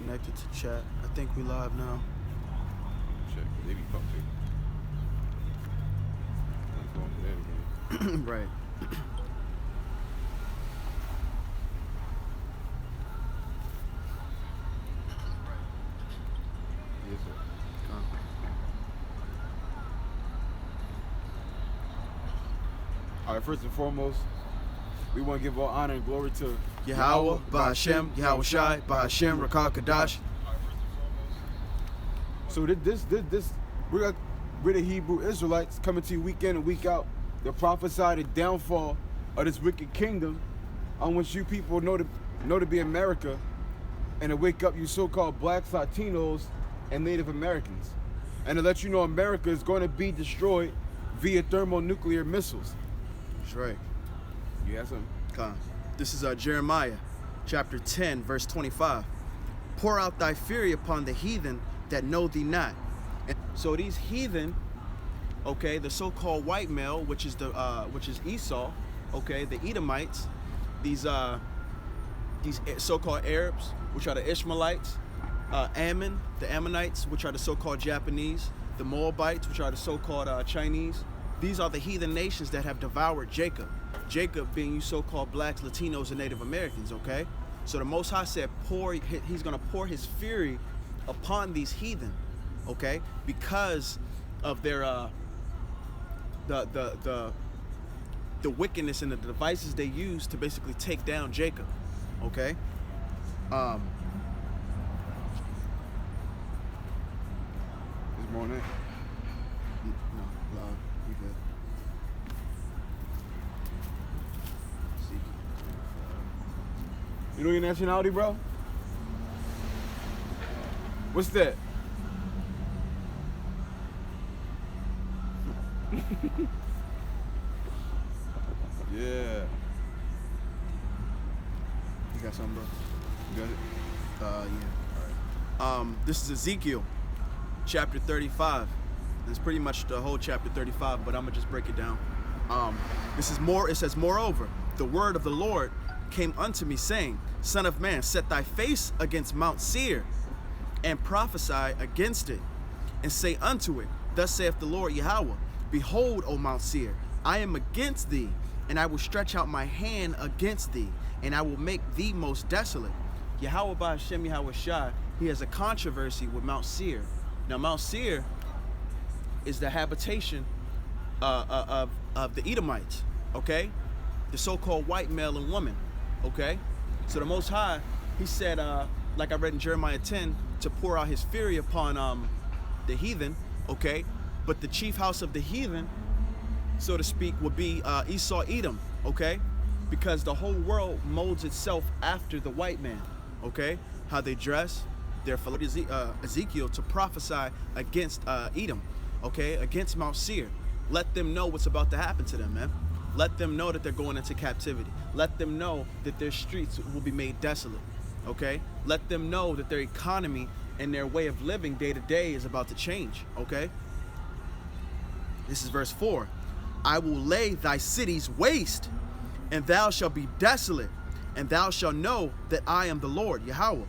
connected to chat. I think we live now. Check. They be pumping. Going to that again. Right. Yes, sir. All right, first and foremost, we want to give all honor and glory to Yahweh, Ba'Hashem, Yahweh Shai, Ba'Hashem, Rakah Kadash. So this we're the Hebrew Israelites coming to you week in and week out. The prophesied downfall of this wicked kingdom, on which you people know to be America, and to wake up you so-called blacks, Latinos, and Native Americans, and to let you know America is going to be destroyed via thermonuclear missiles. That's right. You have something? Con. This is Jeremiah, chapter 10, verse 25. Pour out thy fury upon the heathen that know thee not. And so these heathen, okay, the so-called white male, which is Esau, okay, the Edomites, these so-called Arabs, which are the Ishmaelites, Ammon, the Ammonites, which are the so-called Japanese, the Moabites, which are the so-called Chinese. These are the heathen nations that have devoured Jacob. Jacob being you so-called blacks, Latinos, and Native Americans, okay? So the Most High said, he's gonna pour his fury upon these heathen, okay? Because of their the wickedness and the devices they use to basically take down Jacob, okay? This morning. No, you good. You know your nationality, bro? What's that? Yeah. You got something, bro? You got it? Yeah. All right. This is Ezekiel, chapter 35. It's pretty much the whole chapter 35, but I'm gonna just break it down. This is more. It says, moreover, the word of the Lord came unto me, saying, Son of man, set thy face against Mount Seir, and prophesy against it, and say unto it, Thus saith the Lord Yahweh, Behold, O Mount Seir, I am against thee, and I will stretch out my hand against thee, and I will make thee most desolate. Yahweh Ba'Hashem Yahweh Shai, he has a controversy with Mount Seir. Now, Mount Seir is the habitation of the Edomites, okay? The so-called white male and woman, okay? So the Most High, he said, like I read in Jeremiah 10, to pour out his fury upon the heathen, okay? But the chief house of the heathen, so to speak, would be Esau Edom, okay? Because the whole world molds itself after the white man, okay? How they dress, they're followed Ezekiel to prophesy against Edom, okay? Against Mount Seir. Let them know what's about to happen to them, man. Let them know that they're going into captivity. Let them know that their streets will be made desolate, okay? Let them know that their economy and their way of living day to day is about to change, okay? This is verse 4. I will lay thy cities waste, and thou shalt be desolate, and thou shalt know that I am the Lord, Yahweh,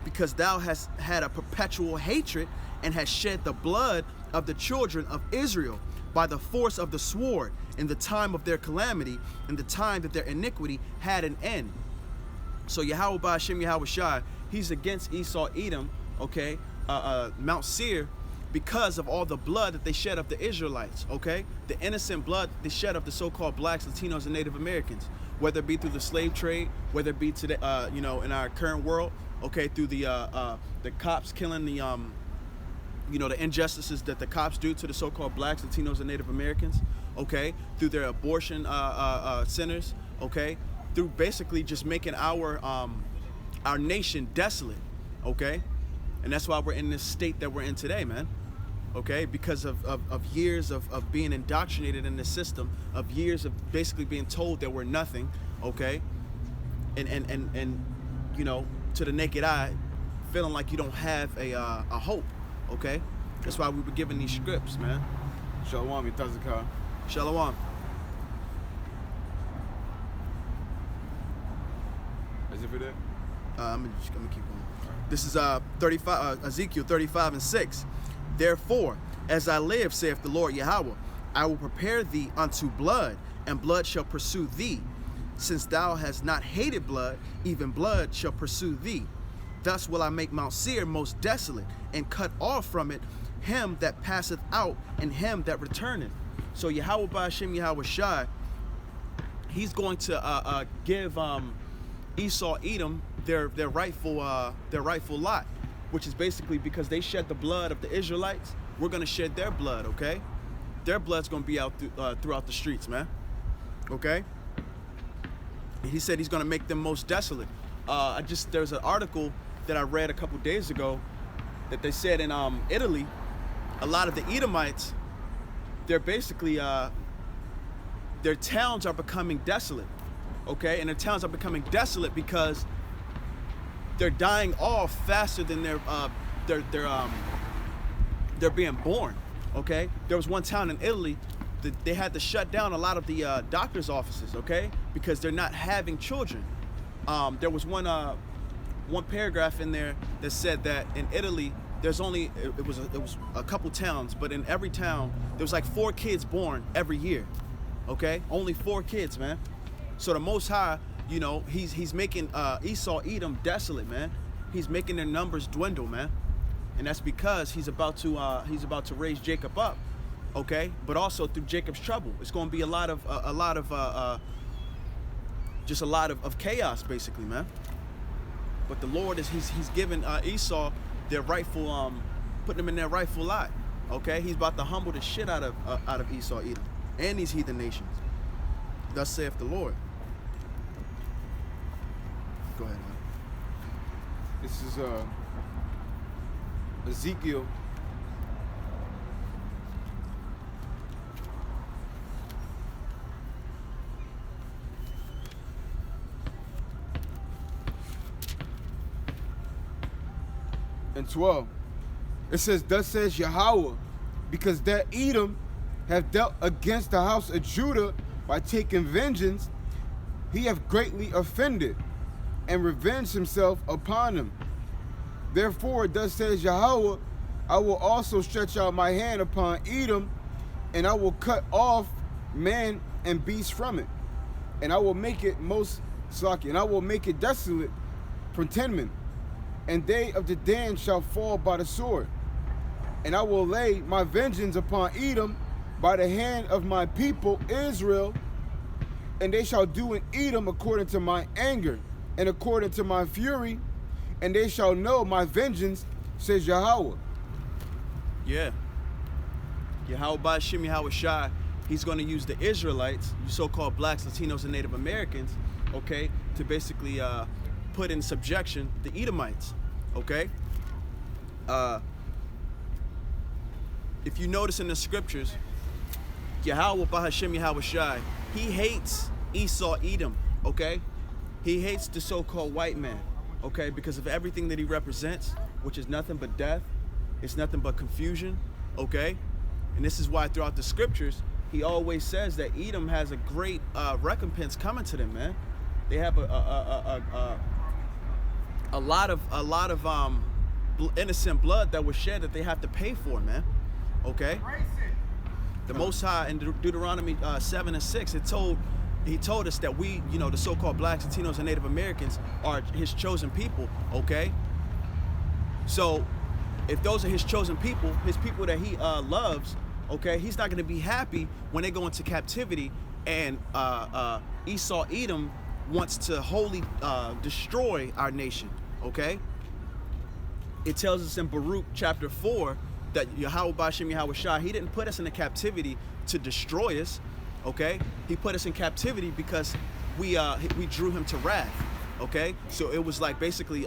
because thou hast had a perpetual hatred and hast shed the blood of the children of Israel by the force of the sword in the time of their calamity, in the time that their iniquity had an end. So Yahweh Ba'Hashem Yahweh Shai, he's against Esau Edom, okay, Mount Seir, because of all the blood that they shed of the Israelites, okay? The innocent blood they shed of the so-called blacks, Latinos, and Native Americans, whether it be through the slave trade, whether it be today, in our current world, okay, through the cops killing the injustices that the cops do to the so-called blacks, Latinos, and Native Americans, okay, through their abortion centers, okay, through basically just making our nation desolate, okay? And that's why we're in this state that we're in today, man. Okay, because of years of being indoctrinated in the system, of years of basically being told that we're nothing, okay? And you know, to the naked eye, feeling like you don't have a hope, okay? That's why we were given these scripts, man. Shalom, Itazakar. Shalom. Is it for that? I'm gonna keep going. This is 35, Ezekiel 35:6. Therefore, as I live, saith the Lord Yahweh, I will prepare thee unto blood, and blood shall pursue thee. Since thou hast not hated blood, even blood shall pursue thee. Thus will I make Mount Seir most desolate, and cut off from it him that passeth out, and him that returneth. So Yahweh Ba'ashem Yahweh Shai, he's going to give Esau, Edom their rightful lot, which is basically because they shed the blood of the Israelites, we're gonna shed their blood, okay? Their blood's gonna be out throughout the streets, man. Okay? And he said he's gonna make them most desolate. There's an article that I read a couple days ago that they said in Italy, a lot of the Edomites, they're basically their towns are becoming desolate, okay? And their towns are becoming desolate because they're dying off faster than they're being born, okay? There was one town in Italy that they had to shut down a lot of the doctor's offices, okay? Because they're not having children. There was one paragraph in there that said that in Italy, there's only, it was a couple towns, but in every town, there was like 4 kids born every year, okay? Only 4 kids, man. So the Most High, you know, he's making Esau, Edom desolate, man. He's making their numbers dwindle, man. And that's because he's about to raise Jacob up, okay? But also through Jacob's trouble, it's going to be a lot of chaos, basically, man. But the Lord he's given Esau their rightful, putting them in their rightful lot, okay? He's about to humble the shit out of Esau, Edom, and these heathen nations. Thus saith the Lord. Go ahead, man. This is Ezekiel 12. It says, thus says Yahweh, because that Edom have dealt against the house of Judah by taking vengeance, he hath greatly offended and revenged himself upon them. Therefore, thus says Yahweh, I will also stretch out my hand upon Edom, and I will cut off man and beast from it, and I will make it and I will make it desolate from Teman, and they of the Dan shall fall by the sword. And I will lay my vengeance upon Edom by the hand of my people Israel, and they shall do in Edom according to my anger and according to my fury, and they shall know my vengeance, says Yahweh. Yeah. Yahweh Ba'ashem Yahweh Shai, he's going to use the Israelites, you so-called blacks, Latinos, and Native Americans, okay, to basically put in subjection the Edomites, okay? If you notice in the scriptures, Yahweh Ba'ashem Yahweh Shai, he hates Esau, Edom, okay? He hates the so-called white man, okay? Because of everything that he represents, which is nothing but death, it's nothing but confusion, okay? And this is why throughout the scriptures, he always says that Edom has a great recompense coming to them, man. They have a lot of innocent blood that was shed that they have to pay for, man. Okay. The Most High in Deuteronomy 7 and 6, he told us that we, you know, the so-called blacks, Latinos, and Native Americans are his chosen people. Okay. So, if those are his chosen people that he loves, okay, he's not going to be happy when they go into captivity and Esau, Edom wants to wholly destroy our nation, okay? It tells us in Baruch chapter 4 that Yahweh Ba'ashem Yahweh Shai, he didn't put us in a captivity to destroy us, okay? He put us in captivity because we drew him to wrath, okay? So it was like basically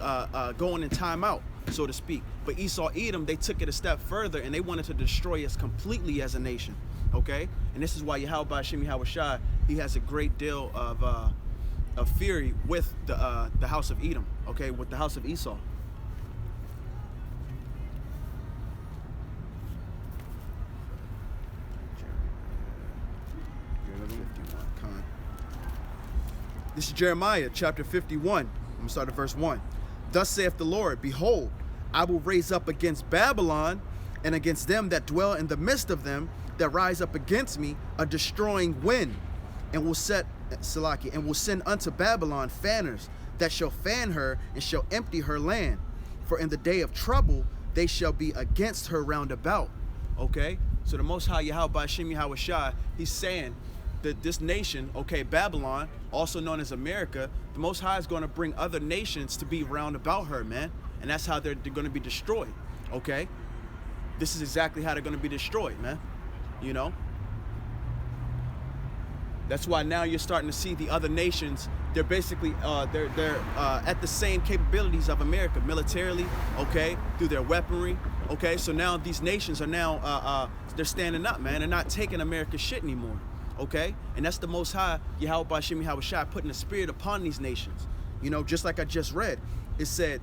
going in time out, so to speak. But Esau, Edom, they took it a step further and they wanted to destroy us completely as a nation, okay? And this is why Yahweh Ba'ashem Yahweh Shai, he has a great deal of fury with the house of Edom, okay, with the house of Esau. This is Jeremiah chapter 51. I'm gonna start at verse 1. Thus saith the Lord, behold, I will raise up against Babylon and against them that dwell in the midst of them that rise up against me a destroying wind, and will set Salaki, and will send unto Babylon fanners that shall fan her and shall empty her land. For in the day of trouble they shall be against her round about. Okay? So the Most High Yahweh Shem Yahweh Shai, he's saying that this nation, okay, Babylon, also known as America, the Most High is going to bring other nations to be round about her, man. And that's how they're going to be destroyed, okay? This is exactly how they're going to be destroyed, man. You know? That's why now you're starting to see the other nations, they're basically, they're at the same capabilities of America, militarily, okay, through their weaponry, okay? So now these nations are now, they're standing up, man. They're not taking America's shit anymore, okay? And that's the Most High, Yahweh Shem Yahweh Shai, putting a spirit upon these nations. You know, just like I just read, it said,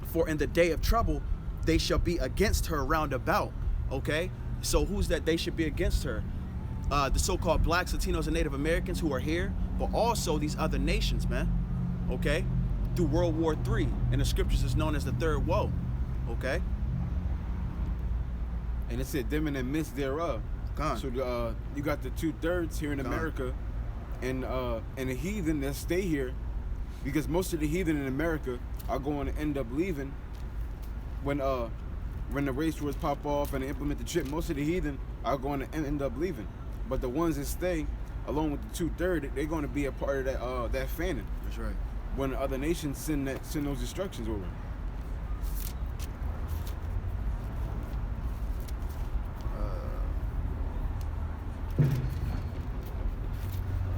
for in the day of trouble, they shall be against her round about, okay? So who's that they should be against her? The so-called blacks, Latinos, and Native Americans who are here, but also these other nations, man, okay? Through World War III, and the scriptures is known as the third woe, okay? And it said them in the midst thereof. Gone. So you got the 2/3 here in America, and the heathen that stay here, because most of the heathen in America are going to end up leaving when the race wars pop off and they implement the chip. Most of the heathen are going to end up leaving, but the ones that stay, along with the 2/3, they're going to be a part of that famine. That's right. When the other nations send those instructions over.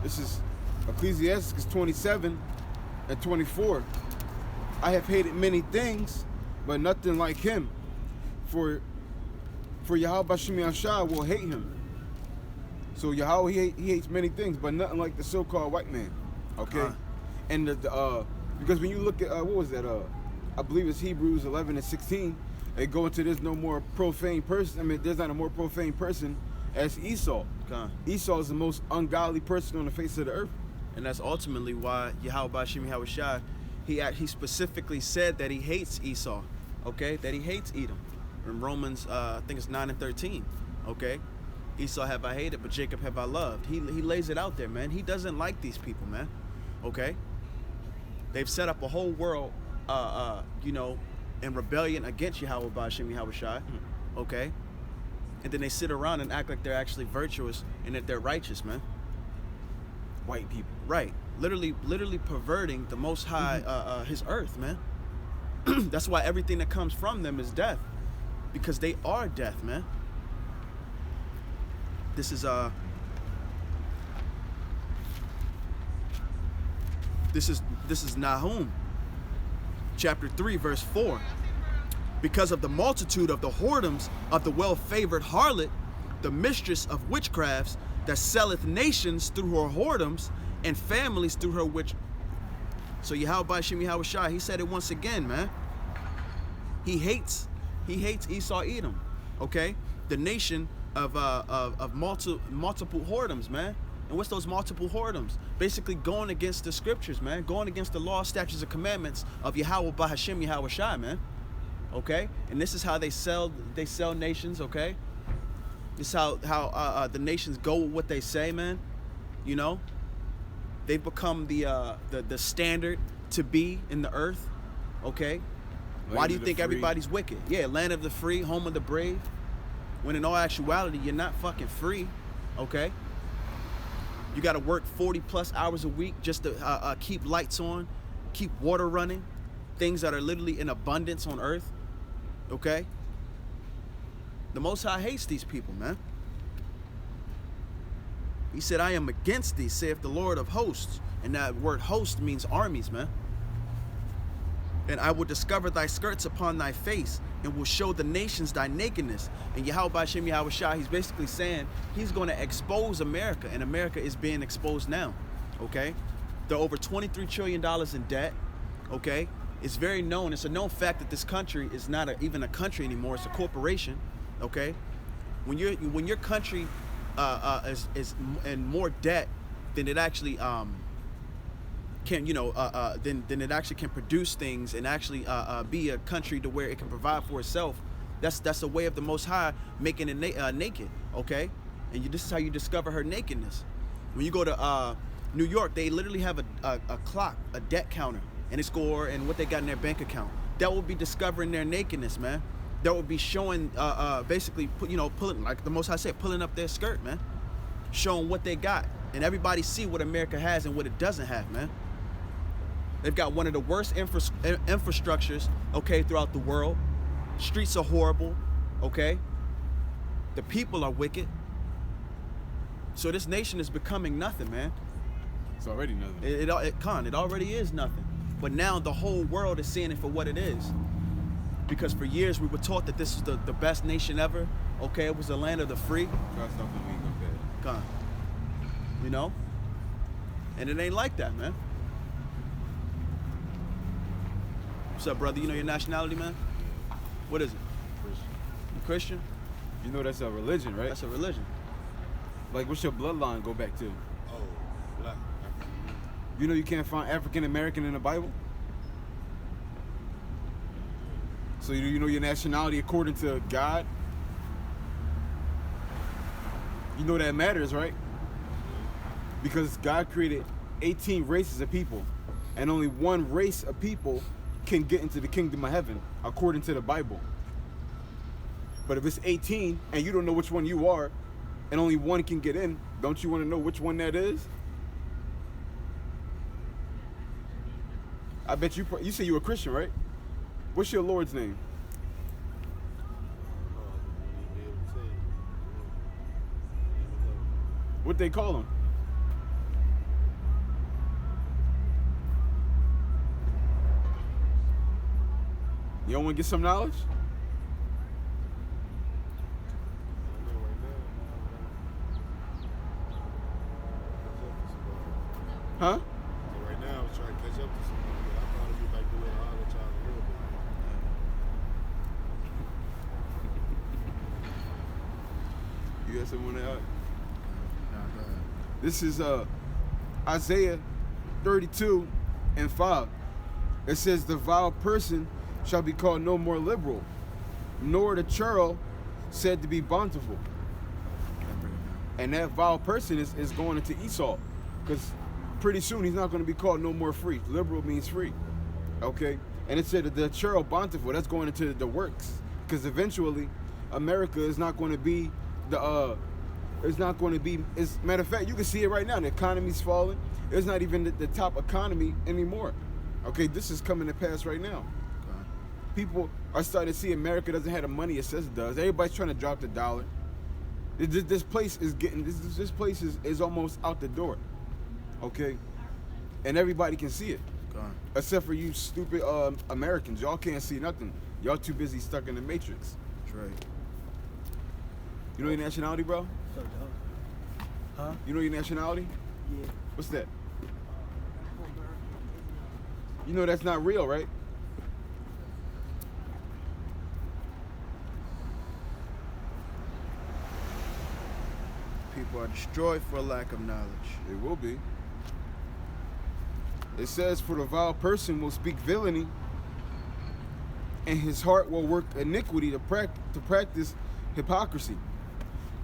This is Ecclesiastes 27:24. I have hated many things, but nothing like him. For Yahweh Shem Yahweh Shai will hate him. So Yahweh, he hates many things, but nothing like the so-called white man. Okay? And because when you look at, what was that? I believe it's Hebrews 11:16. They go into there's no more profane person. I mean, there's not a more profane person as Esau. Esau is the most ungodly person on the face of the earth. And that's ultimately why Yahweh Shem Yahweh Shai, he specifically said that he hates Esau, okay? That he hates Edom. In Romans, I think it's 9:13, okay? Esau have I hated, but Jacob have I loved. He lays it out there, man. He doesn't like these people, man, okay? They've set up a whole world, you know, in rebellion against Yahweh Shem Yahweh Shai, okay? And then they sit around and act like they're actually virtuous and that they're righteous, man. White people. Right. Literally perverting the Most High, his earth, man. That's why everything that comes from them is death. Because they are death, man. This is Nahum, chapter 3, verse 4. Because of the multitude of the whoredoms of the well-favored harlot, the mistress of witchcrafts, that selleth nations through her whoredoms, and families through her witch. So Yahweh Shem Yahweh Shai, he said it once again, man. He hates Esau Edom, okay? The nation of multiple whoredoms, man. And what's those multiple whoredoms? Basically going against the scriptures, man. Going against the law, statutes, and commandments of Yahweh Bahashem Yahweh Shai, man. Okay? And this is how they sell nations, okay? This is how the nations go with what they say, man. You know? They've become the standard to be in the earth, okay? Why do you think everybody's wicked? Yeah, land of the free, home of the brave. When in all actuality, you're not fucking free, okay? You got to work 40 plus hours a week just to keep lights on, keep water running, things that are literally in abundance on earth, okay? The Most High hates these people, man. He said, I am against thee, saith the Lord of hosts. And that word host means armies, man. And I will discover thy skirts upon thy face, and will show the nations thy nakedness. And Yahweh Shem Yahweh Shai, he's basically saying he's going to expose America, and America is being exposed now, okay? They're over $23 trillion in debt, okay? It's very known, it's a known fact that this country is not even a country anymore, it's a corporation, okay? When your country is in more debt than it actually can, then it actually can produce things and actually be a country to where it can provide for itself. That's a way of the Most High making it naked, okay? And this is how you discover her nakedness. When you go to New York, they literally have a clock, a debt counter, and they score and what they got in their bank account. That will be discovering their nakedness, man. That will be showing, basically, pulling, like the Most High said, pulling up their skirt, man. Showing what they got. And everybody see what America has and what it doesn't have, man. They've got one of the worst infrastructures, okay, throughout the world. Streets are horrible, okay? The people are wicked. So this nation is becoming nothing, man. It's already nothing. It already is nothing. But now the whole world is seeing it for what it is. Because for years we were taught that this is the best nation ever. Okay, it was the land of the free. Con. You know? And it ain't like that, man. What's up, brother? You know your nationality, man? What is it? Christian. You Christian? You know that's a religion, right? That's a religion. Like, what's your bloodline go back to? Oh, black. You know you can't find African American in the Bible? So you know your nationality according to God? You know that matters, right? Because God created 18 races of people, and only one race of people can get into the kingdom of heaven, according to the Bible. But if it's 18 and you don't know which one you are, and only one can get in, don't you want to know which one that is? I bet you say you're a Christian, right? What's your Lord's name? What they call him? You don't want to get some knowledge? Huh? So right now, I'm trying to catch up to somebody, but I probably get back to where I let y'all a little bit. You got someone out? This is Isaiah 32:5. It says, "The vile person shall be called no more liberal, nor the churl said to be bountiful." And that vile person is going into Esau, because pretty soon he's not going to be called no more free. Liberal means free, okay? And it said that the churl bountiful, that's going into the works, because eventually America is not going to be it's not going to be, matter of fact, you can see it right now. The economy's falling. It's not even the top economy anymore. Okay, this is coming to pass right now. Okay. People are starting to see America doesn't have the money it says it does. Everybody's trying to drop the dollar. This place is getting, this place is almost out the door. Okay? And everybody can see it. Okay. Except for you stupid Americans. Y'all can't see nothing. Y'all too busy stuck in the matrix. That's right. You know your nationality, bro? Huh? You know your nationality? Yeah. What's that? You know that's not real, right? People are destroyed for lack of knowledge. It will be. It says, "For the vile person will speak villainy, and his heart will work iniquity to practice hypocrisy."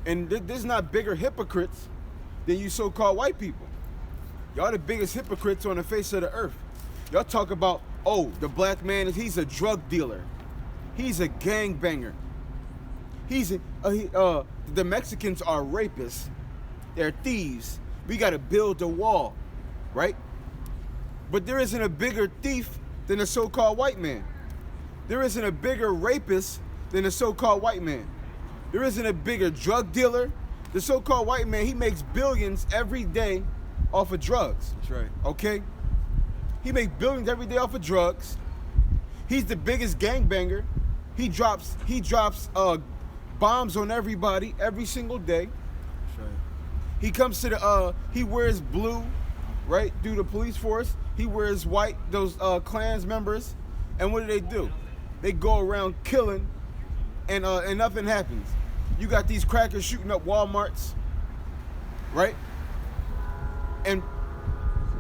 And there's not bigger hypocrites than you so-called white people. Y'all the biggest hypocrites on the face of the earth. Y'all talk about, oh, the black man he's a drug dealer, he's a gangbanger, the Mexicans are rapists, they're thieves. We gotta build a wall, right? But there isn't a bigger thief than a so-called white man. There isn't a bigger rapist than a so-called white man. There isn't a bigger drug dealer. The so-called white man, he makes billions every day off of drugs. That's right. Okay? He makes billions every day off of drugs. He's the biggest gangbanger. He drops bombs on everybody every single day. That's right. He comes to he wears blue, right, through the police force. He wears white, those Klans members. And what do? They go around killing, and nothing happens. You got these crackers shooting up Walmarts, right? And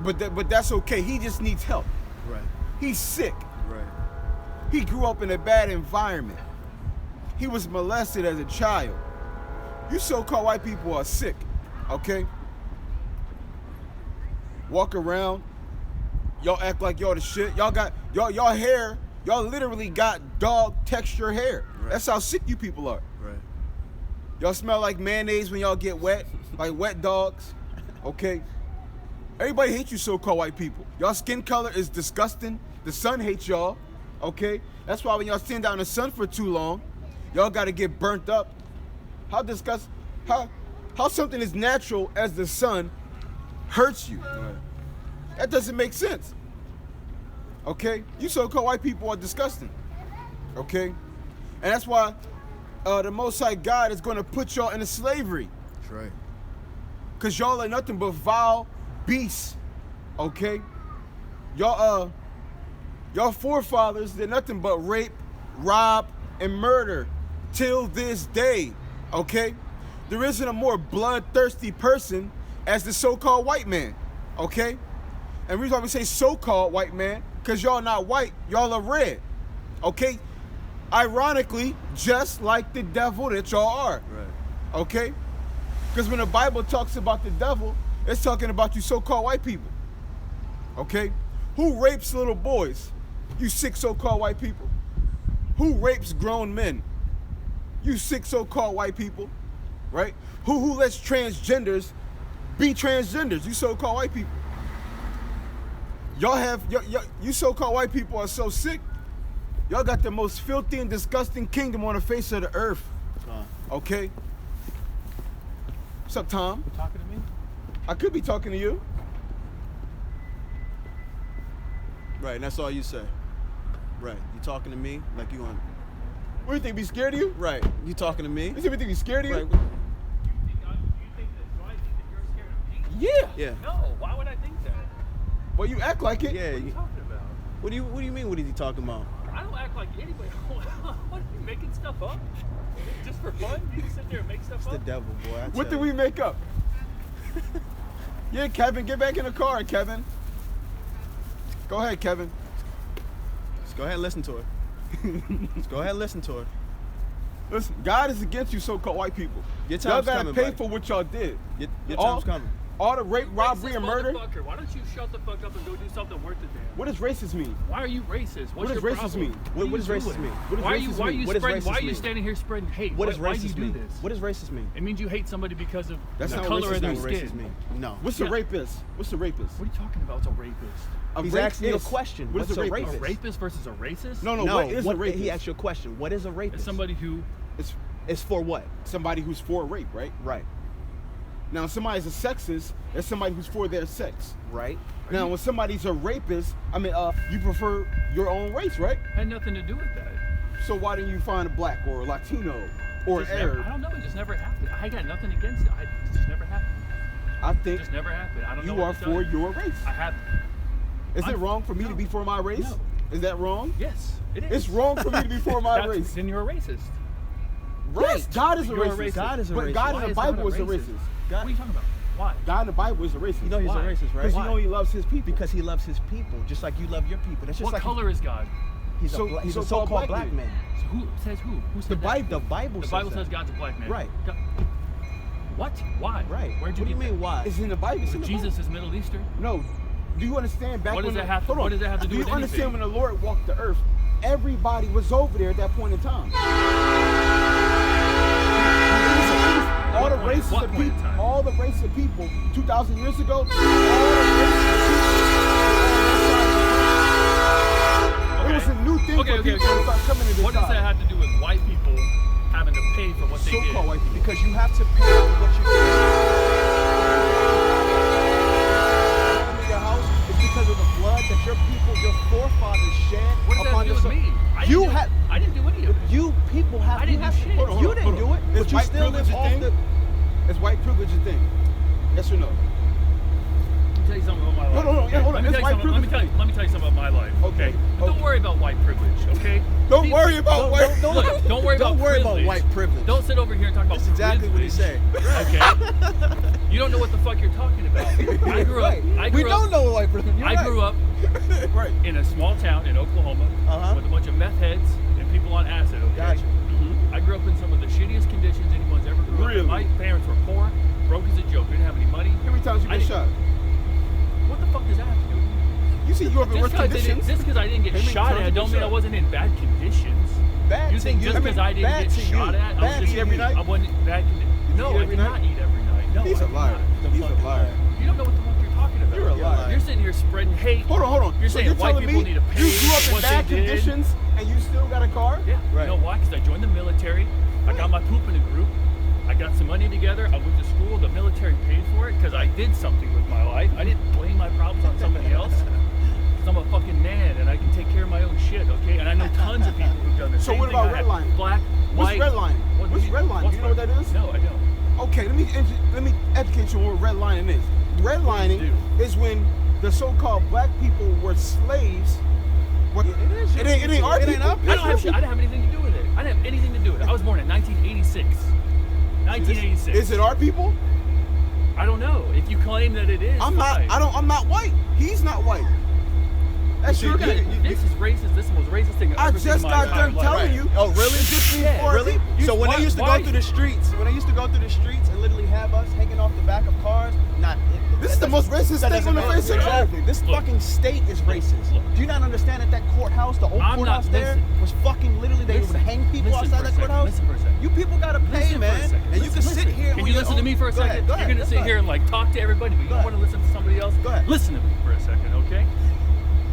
But that's okay. He just needs help. Right. He's sick. Right. He grew up in a bad environment. He was molested as a child. You so-called white people are sick, okay? Walk around, y'all act like y'all the shit. Y'all got y'all hair. Y'all literally got dog texture hair. Right. That's how sick you people are. Right. Y'all smell like mayonnaise when y'all get wet, like wet dogs. Okay. Everybody hates you so-called white people. Y'all skin color is disgusting. The sun hates y'all. Okay. That's why when y'all stand out in the sun for too long, y'all got to get burnt up. How disgusting? How something as natural as the sun hurts you? Right. That doesn't make sense. Okay? You so-called white people are disgusting. Okay? And that's why the Most High God is going to put y'all into slavery. That's right. Because y'all are nothing but vile beasts. Okay? Y'all forefathers, they're nothing but rape, rob, and murder till this day. Okay? There isn't a more bloodthirsty person as the so-called white man. Okay? And the reason why we say so-called white man, because y'all not white, y'all are red. Okay? Ironically, just like the devil that y'all are. Right. Okay? Because when the Bible talks about the devil, it's talking about you so-called white people. Okay? Who rapes little boys? You sick so-called white people. Who rapes grown men? You sick so-called white people. Right? Who lets transgenders be transgenders? You so-called white people. Y'all have, you so-called white people are so sick. Y'all got the most filthy and disgusting kingdom on the face of the earth. Okay? What's up, Tom? You talking to me? I could be talking to you. Right. And that's all you say. Right. You talking to me like you on. What do you think? Be scared of you? Right. You talking to me? You think we think be scared of you? Right. Do I think that you're scared of me? Yeah. Yeah. No, why would I think that? Well, you act like it. Yeah. What are you talking about? What do you mean? What is he talking about? I don't act like anybody. What are you making stuff up? Just for fun? You just sit there and make stuff It's up? the devil, boy. I What tell did you. we make up? Yeah, Kevin, get back in the car, Kevin. Go ahead, Kevin. Just go ahead and listen to her. Just go ahead and listen to her. Listen, God is against you so-called white people. Your Y'all time's gotta coming, pay buddy. for what y'all did. Your All- time's coming. All the rape, robbery, Racist and murder. motherfucker, why don't you shut the fuck up and go do something worth a damn? What does racist mean? Why are you racist? What What's does your racist problem? mean? What What are does you racist doing? mean? What does Why are racist you? Why are mean? you What does spreading? Why racist are you mean? standing here spreading hate? What does Why do you racist do mean? this? What does racist mean? It means you hate somebody because of That's the not color racist. of their That's not what skin. racist mean. No. What's Yeah. a rapist? What's a rapist? What are you talking about? It's a rapist. A He's asking you a rapist. question. What is What's a a rapist? A rapist? rapist versus a racist? No, No. what is a What, rapist? he asked you a question. What is a rapist? It's somebody who It's It's for what? somebody who's for rape, right? Right. Now, if somebody's a sexist, it's somebody who's for their sex. Right. Now, when somebody's a rapist, you prefer your own race, right? had nothing to do with that. So why didn't you find a black or a Latino or Just Arab? never, I don't know. It just never happened. I got nothing against it. It just never happened. I It think just never happened. I don't know. you what are to for tell you. your race. I have. Is it I'm- wrong for me to no. be for my race? No. Is that wrong? Yes, it is. It's wrong for me to be for my That's- race. Then you're a racist. Yes, God is a You're a racist. racist. God is a But racist. God Why in the is God Bible is a racist. What are you talking about? Why? God in the Bible is a racist. You know he's Why? a racist, right? Because you Why? know he loves his people. Because he loves his people, just like you love your people. That's just What like color is God? he's So- he's a so-called so-called black black man. So who says who? Who said The that? Bible. The Bible The says Bible that. says God's a black man. Right. What? Why? Right. Where'd you What do you get mean that? why? It's in the Bible. So Jesus is Middle Eastern? No. Do you understand back What does when that have to- hold on. what does that have to do you with understand anything? when the Lord walked the earth, everybody was over there at that point in time. All the What point- races what of point in people, time? all the races of people 2,000 years ago, all the races of people, it was a new thing for people to start coming to this What does side. that have to do with white people having to pay for what they did? So-called white people. Because you have to pay for what you do. In your house is because of the blood that your people, your forefathers shed What does that upon have to do your with me? I didn't do any of it. You people have. I didn't you have do shit. To, Hold you on, didn't hold do on. it, Is but you white still live privilege a off thing? the. Is white privilege a thing? Yes or no? Let me tell you something about my life. Hold on, yeah, hold on. Let me It's tell you white something. Let me privilege. tell you something about my life. Okay. Okay, But don't okay. worry about white privilege. Okay. Don't Don't worry about white. Look, don't worry Don't about worry about privilege. white privilege. Don't sit over here and talk about That's exactly what he's privilege. saying. Okay. You don't know what the fuck you're talking about. I grew up. We don't know what white privilege. You're I right. grew up Right. in a small town in Oklahoma Uh-huh. with a bunch of meth heads and people on acid. Okay. Gotcha. I grew up in some of the shittiest conditions anyone's ever grew up Really? in. My parents were poor, broke as a joke. We didn't have any money. How many times you I been didn't- shot? What the fuck does that have to do with it? You see, you have in worse conditions. Just because I didn't get How many shot times at, you don't been mean I shot? wasn't in bad conditions. Bad You to think you. just because I didn't Bad get to shot you. at, I Bad was to just you. I wasn't in bad conditions. No, eat I every did night? not eat every night. No, He's I a did liar. not. He's a liar. You don't know what the fuck you're talking about. You're a liar. You're sitting here spreading hate. Hold on. You're So saying you're white telling people me need to pay you grew up for in what bad they did? conditions and you still got a car? Yeah. Right. You know why? Because I joined the military. I got my poop in a group. I got some money together. I went to school. The military paid for it because I did something with my life. I didn't blame my problems on somebody else. Because I'm a fucking man and I can take care of my own shit, okay? And I know tons of people who've done this. So what about redlining? Black, What's white. redlining? What do What's you- redlining? what's Do you know what that is? No, I don't. Okay, let me educate you on what redlining is. Redlining is when the so-called black people were slaves. What, It is. It ain't our It ain't people. our I don't have shit. I didn't have anything to do with it. I didn't have anything to do with it. I was born in 1986. 1986. Is it our people? I don't know. If you claim that it is, I'm not. fine. I'm not white. He's not white. That's your This guy. is racist. This is the most racist thing I've I ever seen just in my got entire done life. telling you. Oh, really? It's just these Yeah. four Really? people. So when why- they used to why- go through the streets, and literally have us hanging off the back of cars, This is the most racist thing on the face of the earth. Exactly. This Look. fucking state is racist. Look. Do you not understand that courthouse, the old I'm courthouse not- there, listen. was fucking literally they Listen. would hang people Listen outside for a that second. courthouse? Listen for a second. You people gotta pay, Listen for a man. second. And you can Listen. sit here. Can on you your listen to own- me for a Go ahead, second? go ahead, You're gonna go sit ahead. here and like talk to everybody, but you Go don't ahead. want to listen to somebody else. Go ahead. Listen to me for a second, okay?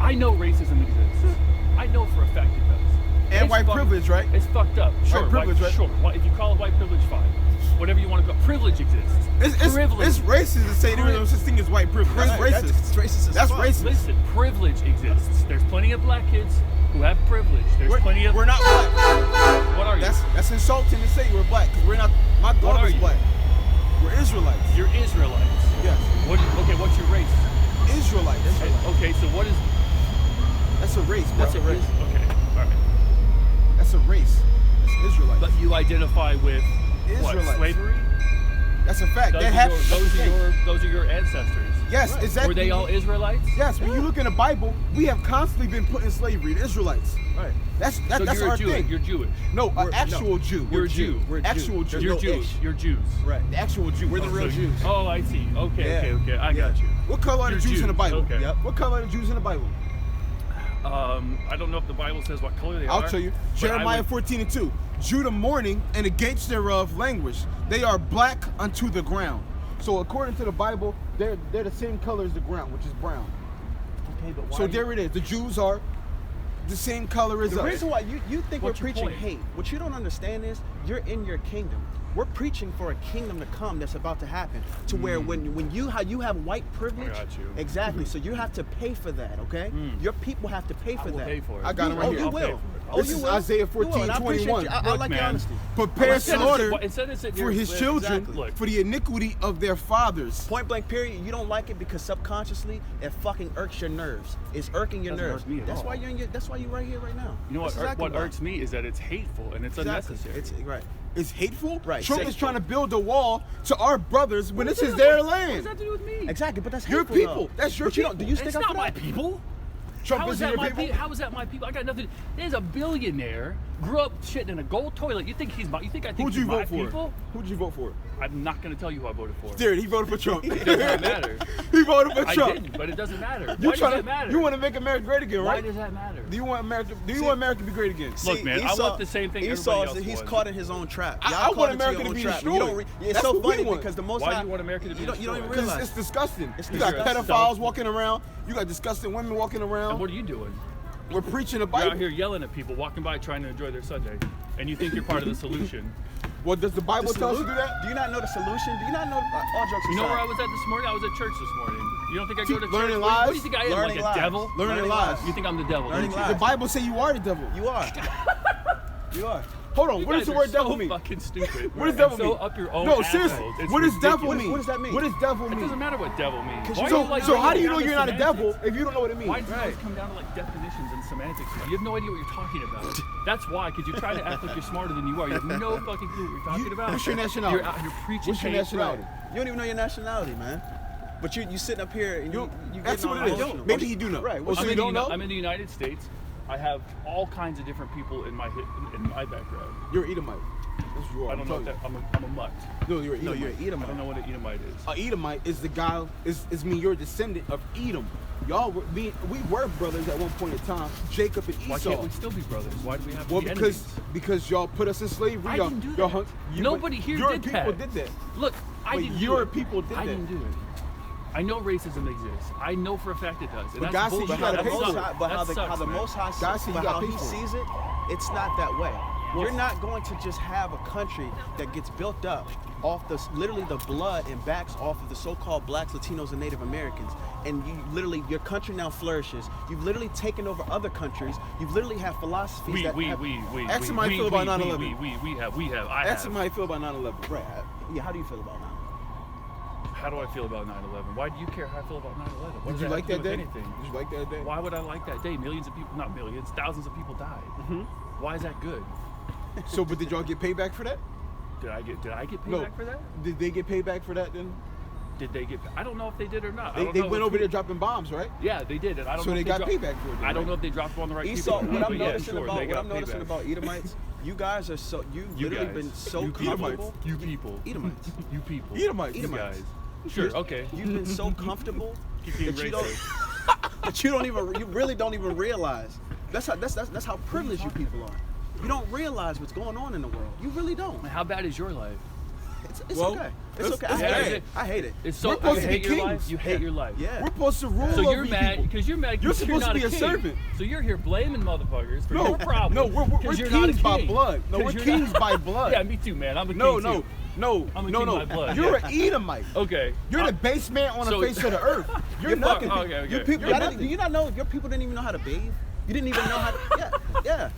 I know racism exists. I know for a fact it does. And It's white fucked- privilege, right? It's fucked up. Sure, privilege, right? Sure. If you call it white privilege, fine. Whatever you want to call privilege exists. Privilege. It's racist to say there is no such thing as white privilege. That's Right, racist. That's racist as That's fuck. racist. Listen, privilege exists. There's plenty of black kids who have privilege. There's plenty of. We're not black. What are you? That's insulting to say we're black because we're not. My What are daughter's you? black. We're Israelites. You're Israelites. Yes, Okay, what's your race? Israelites. Okay, so what is? That's a race, bro. What's a race? Okay, all right. That's a race. That's Israelites. But you identify with what? Israelites. Slavery? That's a fact. Those That are, happens. those are your ancestors. Yes, exactly. Were they all Israelites? Yes, when you look in the Bible, we have constantly been put in slavery. The Israelites. Right. That's So that's you're our Jewish. thing. You're Jewish. No, We're- an actual Jew. You're a Jew. We're Actual Jew. Jew. You're no Jewish. ish. You're Jews. Right. The actual Jew. We're the real So- Jews. Oh, I see. Okay, Yeah. okay. I Yeah. got you. What color are the You're Jews in the Jews, Bible? okay. Yep. What color are the Jews in the Bible? I don't know if the Bible says what color they are. I'll tell you. but Jeremiah I would- 14:2. Judah mourning and against thereof language. They are black unto the ground. So according to the Bible, they're the same color as the ground, which is brown. Okay, but why So do there it is. The Jews are the same color as The us. reason why you think What's we're your preaching point? hate, what you don't understand is you're in your kingdom. We're preaching for a kingdom to come that's about to happen. To where when you have white privilege, got you. exactly. So you have to pay for that, okay? Your people have to pay for will that. pay for it. I got it right Oh, here. you I'll pay will. for it. Oh, This you is will. Isaiah You will, and 14:21. I appreciate you. I Look, like your man. honesty. Prepare Instead of slaughter sitting for here- his children Exactly. Look. for the iniquity of their fathers. Point blank period. You don't like it because subconsciously it fucking irks your nerves. It's irking your Doesn't nerves. irk me at That's all. why you're in your. That's why you're right here right now. You know what? That's exactly What why. irks me is that it's hateful and it's Exactly. unnecessary. It's right. It's hateful. Right, Trump is hateful. trying to build a wall to our brothers when this What is does their that- What does land. that have to do with me? Exactly, but that's Your hateful, people. though. That's your But you don't. Do people. you stick It's up not for my that? people. Trump How is is that your my people. people? How is that my people? I got nothing. There's a billionaire, grew up shitting in a gold toilet. You think he's my? You think I think Who'd he's you my vote for? people? Who'd you vote for? I'm not gonna tell you who I voted for. Jared, he voted for Trump. It does not matter. He voted for I Trump. didn't, but it doesn't matter. You Why does trying that to? matter? You want to make America great again, Why right? does that matter? Do you want America? Do you want America to be great again? Look, man, I want the same thing Esau, everybody else he's wants. caught in his own trap. I Y'all want caught into America your to own be trap. destroyed. You don't it's That's so what we funny want. because the most Why High- do you want America to be you don't even destroyed? Because realize. it's disgusting. It's You got disgusting. pedophiles walking around. You got disgusting women walking And around. what are you doing? We're preaching the You're out Bible. here yelling at people walking by trying to enjoy their Sunday, and you think you're part of the solution. What does the Bible tell us to do that? Do you not know the solution? Do you not know all jokes You know aside? where I was at this morning? I was at church this morning. You don't think I go to church? Learning What lies? do you think I am? Learning Like lies. a devil? Learning lies. You think I'm the devil? Learning don't you? lies. The Bible say you are the devil. You are. You are. Hold on. You What does guys the are word devil so mean? fucking stupid. What does and devil so mean? up your own No, seriously. assholes. It's What does devil ridiculous. mean? What does that mean? What does devil It mean? doesn't matter what devil means. Why So, are you, like, so how do you know breaking you're down not a the devil semantics? if you don't know what it means? Why do you always come down to like definitions and semantics? You have no idea what you're talking about. That's why, because you're trying to act like you're smarter than you are. You have no fucking clue what you're talking about. What's your nationality? You're out here preaching What's your hate. nationality? You don't even know your nationality, man. But you sitting up here and you That's getting what all it is. emotional. Maybe he do know. Right. Oh, What's so I'm, you in don't know? I'm in the United States. I have all kinds of different people in my background. You're an Edomite. That's what you are. I don't know what that. I'm a mutt. No, you're an No, Edomite. you're an I Edomite. don't know what an Edomite is. A Edomite is the guy. Is mean you're a descendant of Edom. Y'all were we were brothers at one point in time. Jacob and Why Esau. can't we still be brothers? Why do we have to Well, be because y'all put us in slavery. I y'all, didn't do y'all that. hung- Nobody here your did people that. did that. Look, I But didn't your do it. people did I that. didn't do it. I know racism exists. I know for a fact it does. And But that's God said you bullshit. gotta That pay for sucks. it. But how That the sucks, man. Most High God said you but gotta how pay he for it. sees it, it's not that way. You're not going to just have a country that gets built up off literally the blood and backs off of the so-called blacks, Latinos, and Native Americans. And your country now flourishes. You've literally taken over other countries. You've literally have philosophies that have, Ask him how you feel about 9/11. I Ask him have. how you feel about 9/11. right. Yeah, how do you feel about that? How do I feel about 9/11? Why do you care how I feel about 9/11? What Did does you that like have to that do day? with anything? Did you like that day? Why would I like that day? Millions of people, not millions, thousands of people died. Why is that good? So, but did y'all get payback for that? Did I get payback No. for that? Did they get payback for that then? Did they get? I don't know if they did or not. I They, don't they know went if over we- there dropping bombs, right? Yeah, they did, and I don't So know they if got dropped- payback for it. Then, I don't right? know if they dropped them on the right Esau, people. what but I'm yeah, noticing sure, about they what got I'm noticing payback. about Edomites, you guys are so you've You literally guys. been so You comfortable. You people. Edomites. You people. Edomites. You Edomites. guys. Sure. Okay. You've been so comfortable Keep being that you don't racist. that you really don't even realize. That's how privileged you people are. You don't realize what's going on in the world. You really don't. How bad is your life? It's Well, okay. It's okay. it's I hate bad. it. I hate it. It's so We're supposed you to be hate your life. kings. You hate your life. Yeah. We're supposed to rule So over you're you mad people. because you're mad. You're 'cause supposed to not be a king. servant. So you're here blaming motherfuckers for No, your problem. no, we're 'cause you're not a kings by king. blood. No, 'Cause we're you're kings not- by blood. Yeah, me too, man. I'm a king No, too. no, I'm a no, king no. by blood. You're an Edomite. Okay. You're the base man on so- the face of the earth. You're You're nothing. fuck- okay. Your people, You're do nothing. you not know your people didn't even know how to bathe? You didn't even know how to. Yeah.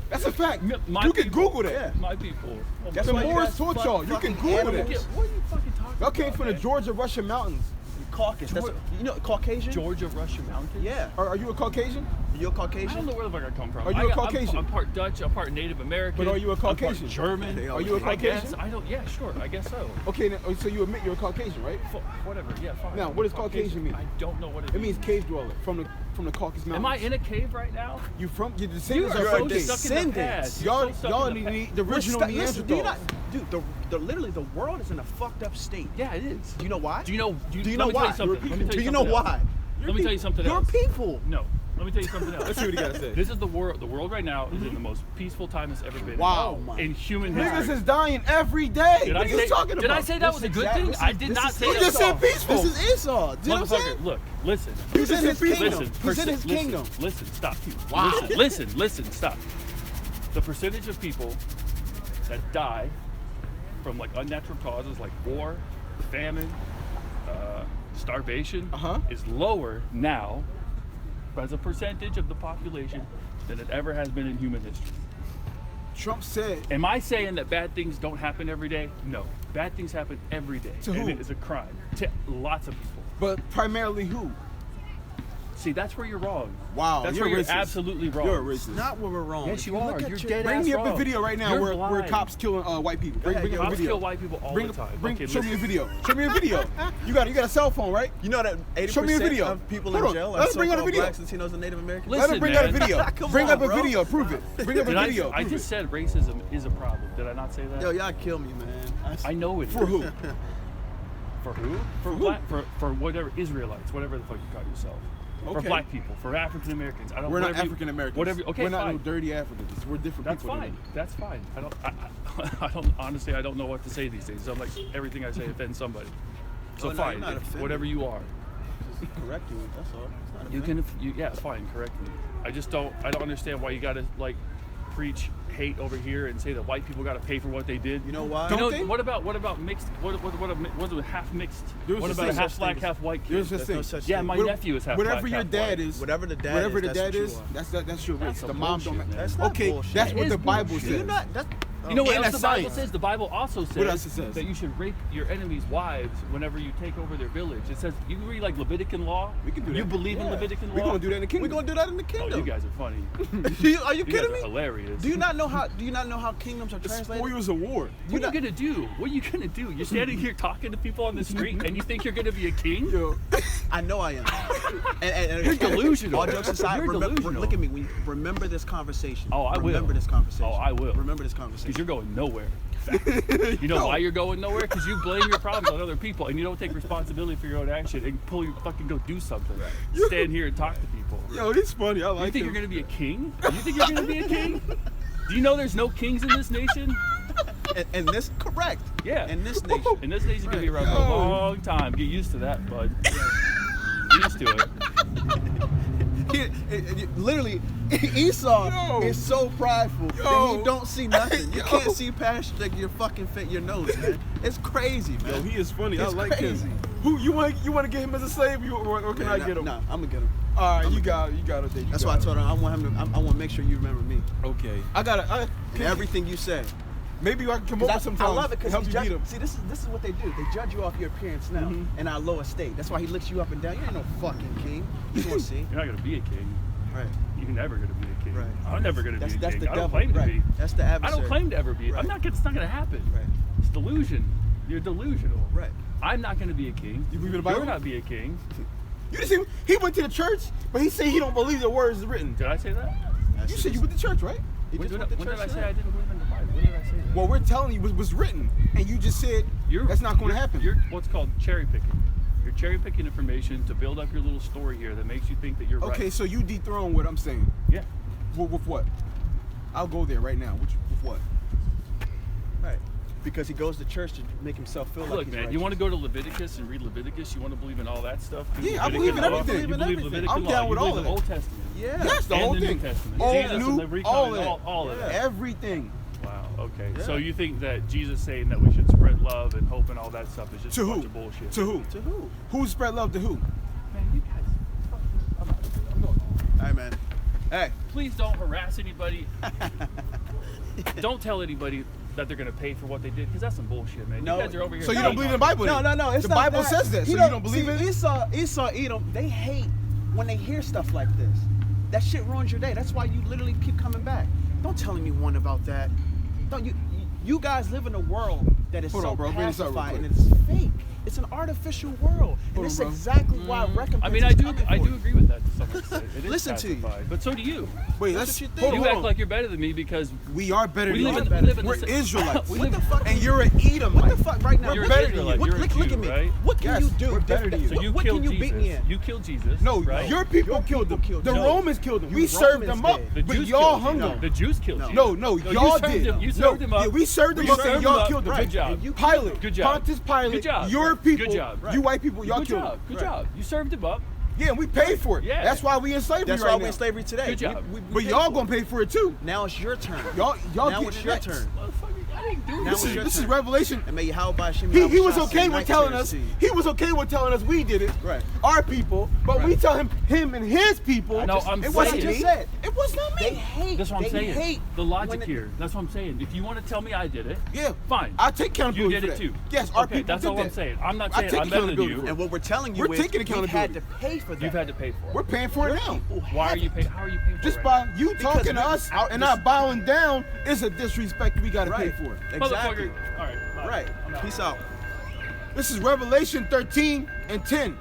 That's a fact. My You can people. Google that. Yeah. My people. That's The why you Moors guys taught fuck y'all. You can fucking Google animals. that. What are you fucking talking Y'all about? came from the man? Georgia Russian mountains. Caucus. That's you know Caucasian. Georgia Russian Mountains? Yeah. Are you a Caucasian? You're I Caucasian. don't know where the fuck I come from. Are you a Caucasian? I'm part Dutch. I'm part Native American. But are you a I'm part Caucasian? German. Are you a I guess. Caucasian? I don't. Yeah, sure. I guess so. Okay, so you admit you're a Caucasian, right? Whatever. Yeah, fine. Now, I'm what a does Caucasian mean? I don't know what it It means. means cave dweller from the Caucasus Mountains. Am I in a cave right now? Your You descendants are are so from caves. stuck in the past. You're so stuck Y'all in the past. need the original Listen, do you Neanderthals. not, dude? Literally, the world is in a fucked up state. Yeah, it is. Do you know why? Do you know? Do you let know me tell why? you something. Let me tell Do you you know something else. why? Let me tell you something Your else. people. No. Let me tell you something else. Let's see what he gotta say. This is the world. The world right now is in the most peaceful time it's ever been. Wow. In human Niggas history. is dying every day. Did What I are you say? talking Did I about? say that was a good thing? I did not say You that. just said peaceful. This is Esau. Do you know what I'm saying? Motherfucker, look, listen. He's in his kingdom. Listen, He's in his listen, kingdom. Listen, stop. Wow. Listen, stop. The percentage of people that die from like unnatural causes like war, famine, starvation is lower now as a percentage of the population than it ever has been in human history. Trump said. Am I saying that bad things don't happen every day? No. Bad things happen every day. To and who? it is a crime. To lots of people. But primarily who? See, that's where you're wrong. Wow, That's you're where you're racist. absolutely wrong. You're a racist. Not where we're wrong. Yes, If you look are. at You're your- dead Bring ass me up a wrong. video right now You're where blind. cops killing white people. Bring up a Cops video. kill white people all Bring, the time. bring, Okay, show me a listen. video. Show me a video. You got a cell phone, right? You know that 80% Show me a video. of people Hold in on. jail Let are us bring out a so-called video. blacks, Latinos, and Native Americans. Let Listen, him bring out a man. video. Come Bring on, up a bro. video. Prove it. Bring up a Did video. I Prove just it. said racism is a problem. Did I not say that? Yo, y'all kill me, man. I know it For is. who? For who? For who? black, for whatever Israelites, whatever the fuck you call yourself. For Okay. black people, for African Americans. I don't. We're not whatever you- African Americans. Whatever. Okay, We're not fine. no dirty Africans. We're different That's people. fine. That's fine. I don't honestly. I don't know what to say these days. I'm like everything I say offends somebody. So Oh, no, fine, you're not offended. whatever you are. Just correct you. That's all. It's not You offensive. can. Yeah, fine. Correct me. I just don't. I don't understand why you gotta like preach hate over here and say that white people gotta pay for what they did. You know why? Don't You know, they? what about mixed? What a half mixed? There's What a about a thing. half black, half white kid? There's this There's thing. no such Yeah, thing. my What- nephew is half whatever black, your half dad white. is. Whatever the dad Whatever is, the that's dad what you is, are. that's your race. That's The some mom don't. bullshit, man. That's not Okay, bullshit. that's That what is the Bible bullshit. Do you says. not? That, You know what And else the that's Bible science. says? The Bible also What else says it says? that you should rape your enemies' wives whenever you take over their village. It says, you can read like Levitican law. We can do that. You believe in Yeah. Levitican law? We're gonna do that in the We're kingdom. gonna do that in the Oh, kingdom. you guys are funny. Are you You guys kidding are me? hilarious. Do you not know how kingdoms are The translated? spoils of war. What are you gonna do? What are you gonna do? You're standing here talking to people on the street, and you think you're gonna be a king? Yo, I know I am. And You're delusional. All jokes aside, You're remember, delusional. look at me. Remember this conversation. Oh, I will. Remember this conversation. Oh, I will. Remember this Because conversation. you're going nowhere. You know why you're going nowhere? Because you blame your problems on other people, and you don't take responsibility for your own action and pull your fucking go do something. Stand here and talk to people. yo, he's funny. I like You think him. you're gonna be a king? You think you're gonna be a king? Do you know there's no kings in this nation? And this correct. Yeah. In this nation. And this nation's gonna be around for a Yo. long time. Get used to that, bud. Get used to it. Literally, Esau Yo. is so prideful that Yo. he don't see nothing. You Yo. can't see past like your fucking your nose, man. It's crazy, man. Yo, he is funny. It's I like crazy. him. Who you want to get him as a slave, or can I get him? Nah, I'm gonna get him. All right, you got it. That's why I told him I want him to. I want to make sure you remember me. Okay, I got it. And everything you say. Maybe I can come 'Cause over sometime. I love it because help you beat him. See, this is what they do. They judge you off your appearance now in our low estate. That's why he licks you up and down. You ain't no fucking king. You want to see? You're not gonna be a king. Right. You're never gonna be a king. Right. I'm never gonna That's be a king. the I devil. don't claim to right. be. That's the I adversary. don't claim to ever be. Right. I'm not. It's not gonna happen. Right. It's delusion. You're delusional. Right. I'm not gonna be a king. You believe in the Bible? You're not be a king. You just see, he went to the church, but he said he don't believe the words written. Did I say that? You said you went to church, right? He When just did, went to when did I church say today. I didn't believe in the Bible? When did I say that? Well, we're telling you was written, and you just said that's not going to happen. You're what's called cherry picking. You're cherry picking information to build up your little story here that makes you think that you're right. Okay, so you dethrone what I'm saying. Yeah. With what? I'll go there right now. With what? Right. Because he goes to church to make himself feel like Look, he's man, righteous. you want to go to Leviticus and read Leviticus? You want to believe in all that stuff? Yeah, I Leviticus believe in law? everything. You believe everything. Levitical I'm law. down You with believe all of the it. Old Testament. Yeah. Yes, the and whole the thing. New Testament. Old, Jesus new, and the recon, all of it. all of that. Everything. Wow. Okay. Yeah. So you think that Jesus saying that we should spread love and hope and all that stuff is just To a who? bunch of bullshit? To who? To who? Who spread love to who? Man, you guys. I'm out of here. I'm going home. All right, man. Hey. Please don't harass anybody. Don't tell anybody that they're gonna pay for what they did, because that's some bullshit, man. No. You guys are over here. So you don't believe in the Bible? No, then? no, no. It's the not Bible that. says that. So you don't believe see, it? Esau, Edom, they hate when they hear stuff like this. That shit ruins your day. That's why you literally keep coming back. Don't tell anyone about that. Don't you? You guys live in a world that is Hold so on, bro. Bring this up real pacified and quick. it's fake. It's an artificial world, and Hold this is on, bro. exactly why recompense I mean, I is do coming I for do you. agree with that to some extent. It is Listen to you. pacified, but so do you. Wait, That's let's what you think. hold You on, act hold like on. you're better than me because We are better we than live you. in, we live in We're the, Israelites. we What live the fuck? And you're an Edomite. What the fuck right now? You're What- an better than Israelite. you. What, You're a look Jew, at me. right? What can Yes, you do? we're better than you. So you what killed can you Jesus. beat me in? You killed Jesus. No, right? your people Your killed people them. killed The him. Romans killed them. You We served Romans them up, did. The but Jews y'all killed hung Jesus. them. The Jews killed No. Jesus. No, you y'all served did. Him, you No, served him up. yeah, we served them You up and served y'all him up. killed them. Good job. And you Pilate, Good job. Pontius Pilate, Good job. your people, Good job. you white people, y'all Good killed job. them. Good Right. job. You served him up. Yeah, and we paid for it. Yeah. That's why we in slavery That's right why now. we're in slavery today. Good job. We But paid y'all for gonna pay for it too. it. Now it's your turn. Y'all now getting it's your next. turn. Motherfucker, I didn't do Now this. it's your This is turn. Revelation. And may Yahweh Hashem He was Yahweh okay send with night telling tears us. to you. He was okay with telling us we did it. Right. Our people. But we Right. tell him and his people. No, I'm it saying- wasn't I just me. said. It was not me. They hate. That's what I'm they saying. Hate The when logic it- here. That's what I'm saying. If you want to tell me I did it, Yeah. fine. I take You accountability did for it that. too. Yes, our Okay, people that's did all that. I'm saying. I'm not I saying take I'm better than accountability you. for it. And what we're telling you We're is taking we've had accountability. to pay for that. You've had to pay for it. We're paying for it now. Why are you paying? How are you paying for Just it? by right you Because talking to we- us out- and not bowing down is a disrespect we gotta pay Right. for. now? Exactly. Motherfucker. All right. Right. I'm out. Peace out. This is Revelation 13 and 10.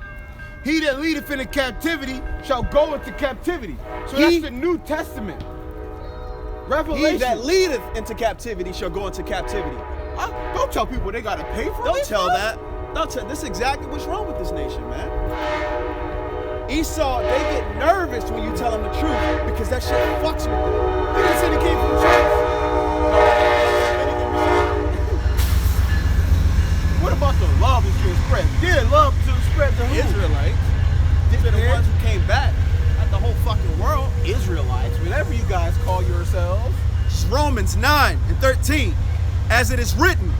He that leadeth into captivity shall go into captivity. So He- that's the New Testament. He Revelation. that leadeth into captivity shall go into captivity. Don't tell people they gotta pay for Don't this, tell bro. that. Don't tell. This is exactly what's wrong with this nation, man. Esau, they get nervous when you tell them the truth because that shit fucks with them. He didn't say they came from church. What about the love that's being spread? Yeah, love to spread to who? Israelites, they're the ones who came back. Not the whole fucking world. Israelites, whatever you guys call yourselves. It's Romans 9 and 13. As it is written,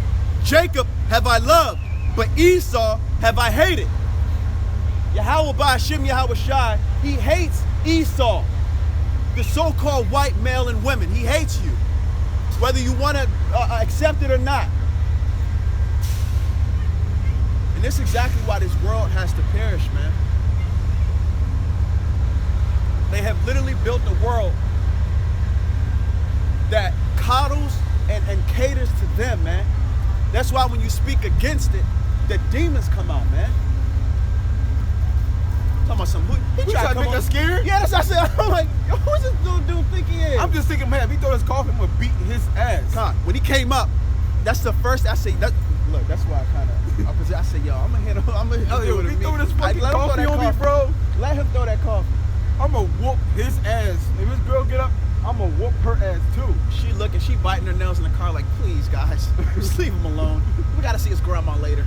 Jacob have I loved, but Esau have I hated. Yahweh Ba'ashem Yahweh Shai, he hates Esau, the so-called white male and women. He hates you. whether you want to accept it or not. And this is exactly why this world has to perish, man. They have literally built a world that coddles and caters to them, man. That's why when you speak against it, the demons come out, man. Talking about some, he tried to make us scared? Yeah, that's what I said. I'm like, yo, who's this dude think he is? I'm just thinking, man, if he throw his coffin, I'm gonna beat his ass. Con, when he came up, that's the first I say. Look, that's why I kind of. I said, yo, I'm gonna hit him. I'm gonna Yo, deal with if him. he throw this fucking Let him throw coffee that on me, coffee. bro, Let him throw that coffee. I'm gonna whoop his ass. If this girl get up, I'm gonna whoop her ass too. She looking, she biting her nails in the car like, please, guys, just leave him alone. We gotta see his grandma later.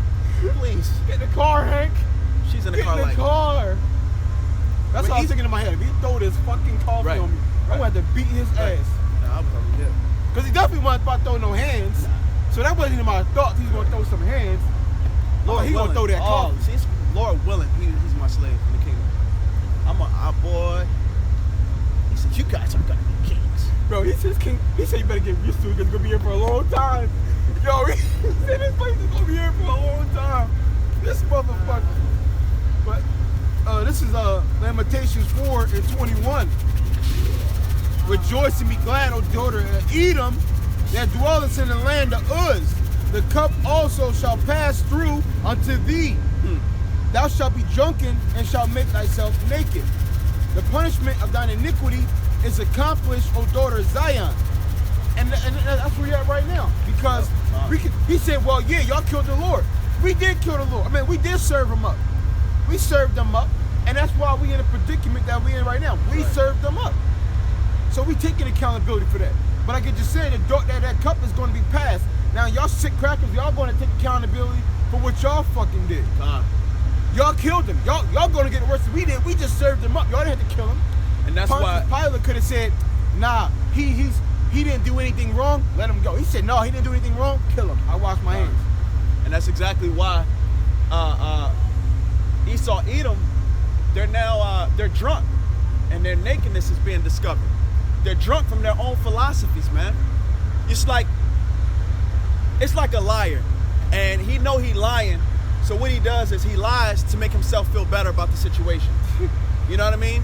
Please. Get in the car, Hank. She's in the Get car in the like, car. That's But what I was he's- thinking in my head. If he throw this fucking coffee Right, on me, I'm right. gonna have to beat his Right. ass. nah, I was over here. Cause he definitely wasn't about to throw no hands. Nah. So that wasn't in my thoughts. He's gonna throw some hands. Lord, he gonna throw that coffee. See, it's Lord willing, he's my slave in the kingdom. I'm a boy. He said, you guys are gonna be kings. Bro, he said you better get used to it because it's gonna be here for a long time. Yo, he said this place is gonna be here for a long time. This motherfucker. But this is Lamentations 4:21. Rejoice and be glad, O daughter of Edom, that dwelleth in the land of Uz. The cup also shall pass through unto thee. Thou shalt be drunken and shalt make thyself naked. The punishment of thine iniquity is accomplished, O daughter of Zion. And that's where you're at right now. Because he said, well, yeah, y'all killed the Lord. We did kill the Lord. I mean, we did serve him up. We served them up. And that's why we in a predicament that we in right now. We served them up. So we taking accountability for that. But like I just said, that cup is going to be passed. Now, y'all sick crackers, y'all going to take accountability for what y'all fucking did. Y'all killed him. Y'all going to get worse than we did. We just served him up. Y'all didn't have to kill him. And that's Pontius why Pilate could have said, nah, he didn't do anything wrong, let him go. He said, no, he didn't do anything wrong, kill him. I wash my hands. and that's exactly why Esau, Edom, they're now they're drunk, and their nakedness is being discovered. They're drunk from their own philosophies, man. It's like a liar, and he know he lying, so what he does is he lies to make himself feel better about the situation. You know what I mean?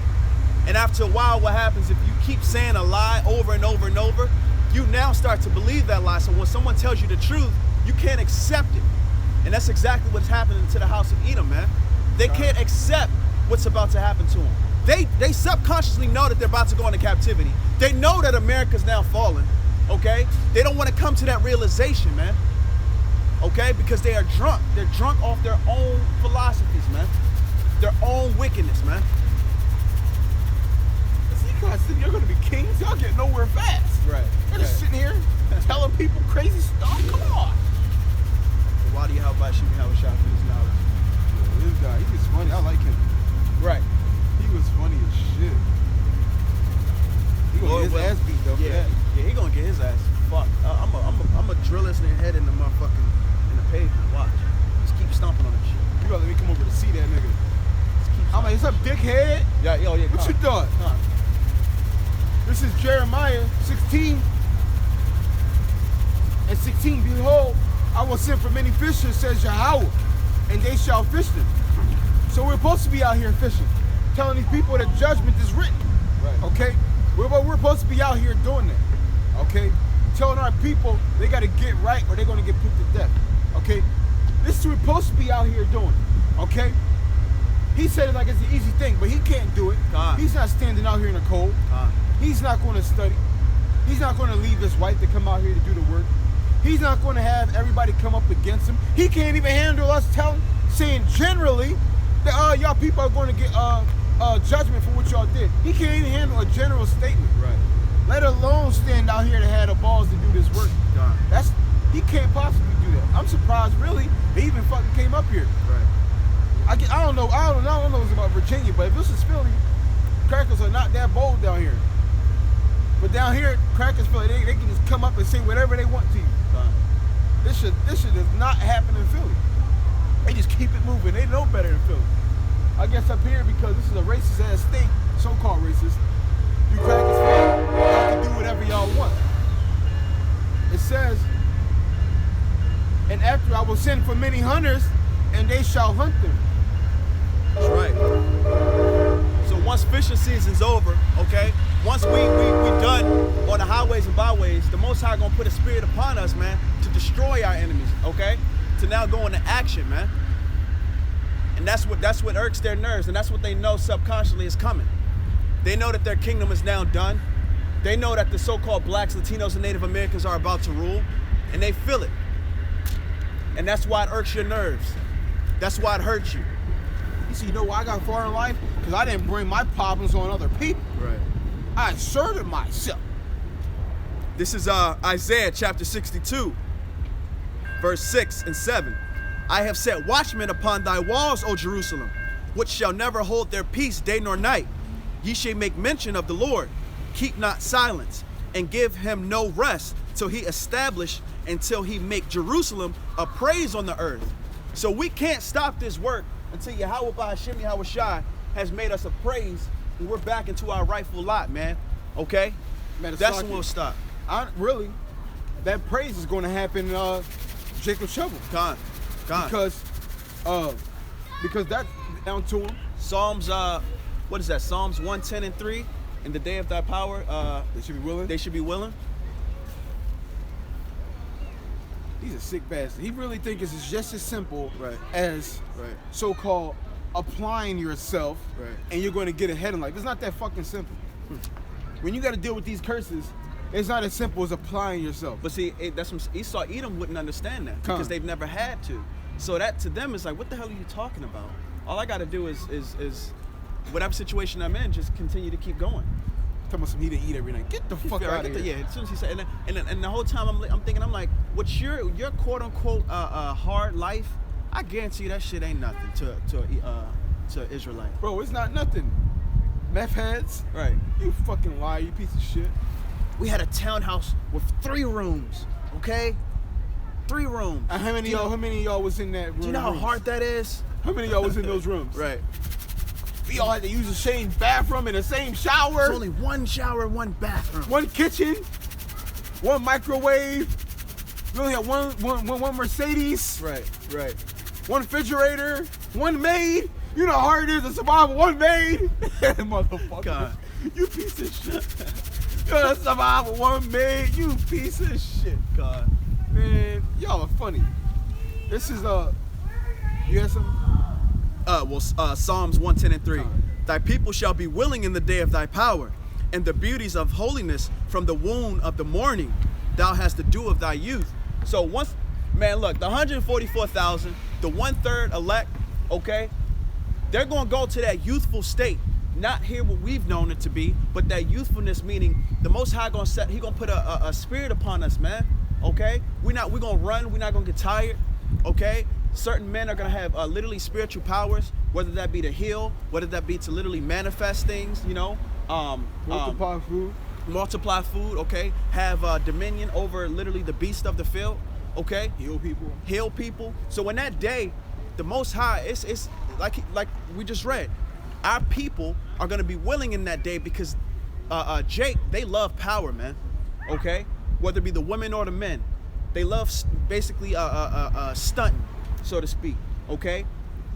And after a while, what happens if you keep saying a lie over and over and over, you now start to believe that lie. So when someone tells you the truth, you can't accept it. And that's exactly what's happening to the house of Edom, man. They can't accept what's about to happen to them. They subconsciously know that they're about to go into captivity. They know that America's now fallen, okay? They don't want to come to that realization, man, okay? Because they are drunk. They're drunk off their own philosophies, man. Their own wickedness, man. You guys think you're gonna be kings? Y'all get nowhere fast. Right. You're just sitting here telling people crazy stuff. Come on. Why do you have a shot for this knowledge? Yeah, this guy, he was funny. I like him. Right. He was funny as shit. He gonna get his ass beat though. Yeah, yeah, he gonna get his ass. Fuck. I'm a drill his head in the motherfucking pavement. Watch. Just keep stomping on that shit. You gotta let me come over to see that nigga. Just keep I'm like, what's up, dickhead? yeah, yo, yeah. What you thought? This is Jeremiah 16 and 16. Behold, I will send for many fishers, says Yahweh, and they shall fish them. So we're supposed to be out here fishing, telling these people that judgment is written. Right. Okay? We're supposed to be out here doing that. Okay? Telling our people they got to get right or they're going to get put to death. Okay? This is what we're supposed to be out here doing. Okay? He said it like it's an easy thing, but he can't do it. God. He's not standing out here in the cold. He's not going to study. He's not going to leave his wife to come out here to do the work. He's not going to have everybody come up against him. He can't even handle us saying generally that y'all people are going to get judgment for what y'all did. He can't even handle a general statement. Right. Let alone stand out here to have the balls to do this work. God. He can't possibly do that. I'm surprised, really, he even fucking came up here. Right. I don't know what's about Virginia, but if this is Philly, crackers are not that bold down here. But down here, crackers feel like they can just come up and say whatever they want to you. This shit does not happen in Philly. They just keep it moving. They know better than Philly. I guess up here, because this is a racist ass state, so-called racist, you crackers feel y'all can do whatever y'all want. says, and after I will send for many hunters, and they shall hunt them. That's right. So once fishing season's over, okay, once we done on the highways and byways, the Most High gonna put a spirit upon us, man, to destroy our enemies, okay? To now go into action, man. And that's what irks their nerves, and that's what they know subconsciously is coming. They know that their kingdom is now done. They know that the so-called blacks, Latinos, and Native Americans are about to rule, and they feel it. And that's why it irks your nerves. That's why it hurts you. You see, you know why I got far in life? Because I didn't bring my problems on other people. Right. I asserted myself. This is Isaiah chapter 62, verse 6 and 7. I have set watchmen upon thy walls, O Jerusalem, which shall never hold their peace day nor night. Ye shall make mention of the Lord, keep not silence, and give him no rest till he establish, until he make Jerusalem a praise on the earth. So we can't stop this work until Yahweh Ba'Hashem Yahweh Shai has made us a praise, and we're back into our rightful lot, man. Okay? Man, That's when we'll stop. Really, that praise is going to happen in Jacob Shovel. Con. Because that's down to him. Psalms, what is that? Psalms 110 and 3. In the day of thy power, They should be willing. they should be willing. He's a sick bastard. He really thinks it's just as simple Right. as Right. so-called applying yourself, Right. and you're going to get ahead in life. It's not that fucking simple. When you got to deal with these curses, it's not as simple as applying yourself. But see, that's what Esau, Edom wouldn't understand that Con. because they've never had to. So that to them is like, what the hell are you talking about? All I got to do is whatever situation I'm in, just continue to keep going. Talking about some he didn't eat every night. Get the fuck out of here. Yeah, as soon as he said, and the whole time I'm thinking, I'm like, what's your quote unquote hard life? I guarantee you that shit ain't nothing to Israelite. Bro, it's not nothing. Meth heads. Right. You fucking liar, you piece of shit. We had a townhouse with 3 rooms. Okay, 3 rooms. And how many of y'all was in that room? Do you know how hard that is? How many of y'all was in those rooms? Right. We all had to use the same bathroom and the same shower. There's only 1 shower, 1 bathroom. 1 kitchen, 1 microwave. We only had one Mercedes. Right. 1 refrigerator, 1 maid. You know how hard it is to survive with 1 maid? Motherfucker. God. You piece of shit. You know, survive with 1 maid. You piece of shit. God. Man, y'all are funny. This is, you had some? Psalms 110 and 3. Thy people shall be willing in the day of thy power, and the beauties of holiness from the womb of the morning. Thou hast the dew of thy youth. So once, man, look, the 144,000, the 1/3 elect, okay, they're going to go to that youthful state, not here what we've known it to be, but that youthfulness, meaning the Most High going to he going to put a spirit upon us, man. Okay, we're going to run, we're not going to get tired. Okay, certain men are going to have literally spiritual powers, whether that be to heal, whether that be to literally manifest things, you know, multiply food, okay, have dominion over literally the beast of the field, okay, heal people. So in that day, the Most High, it's like we just read, our people are going to be willing in that day because Jake, they love power, man. Okay, whether it be the women or the men, they love basically stunting, so to speak. Okay,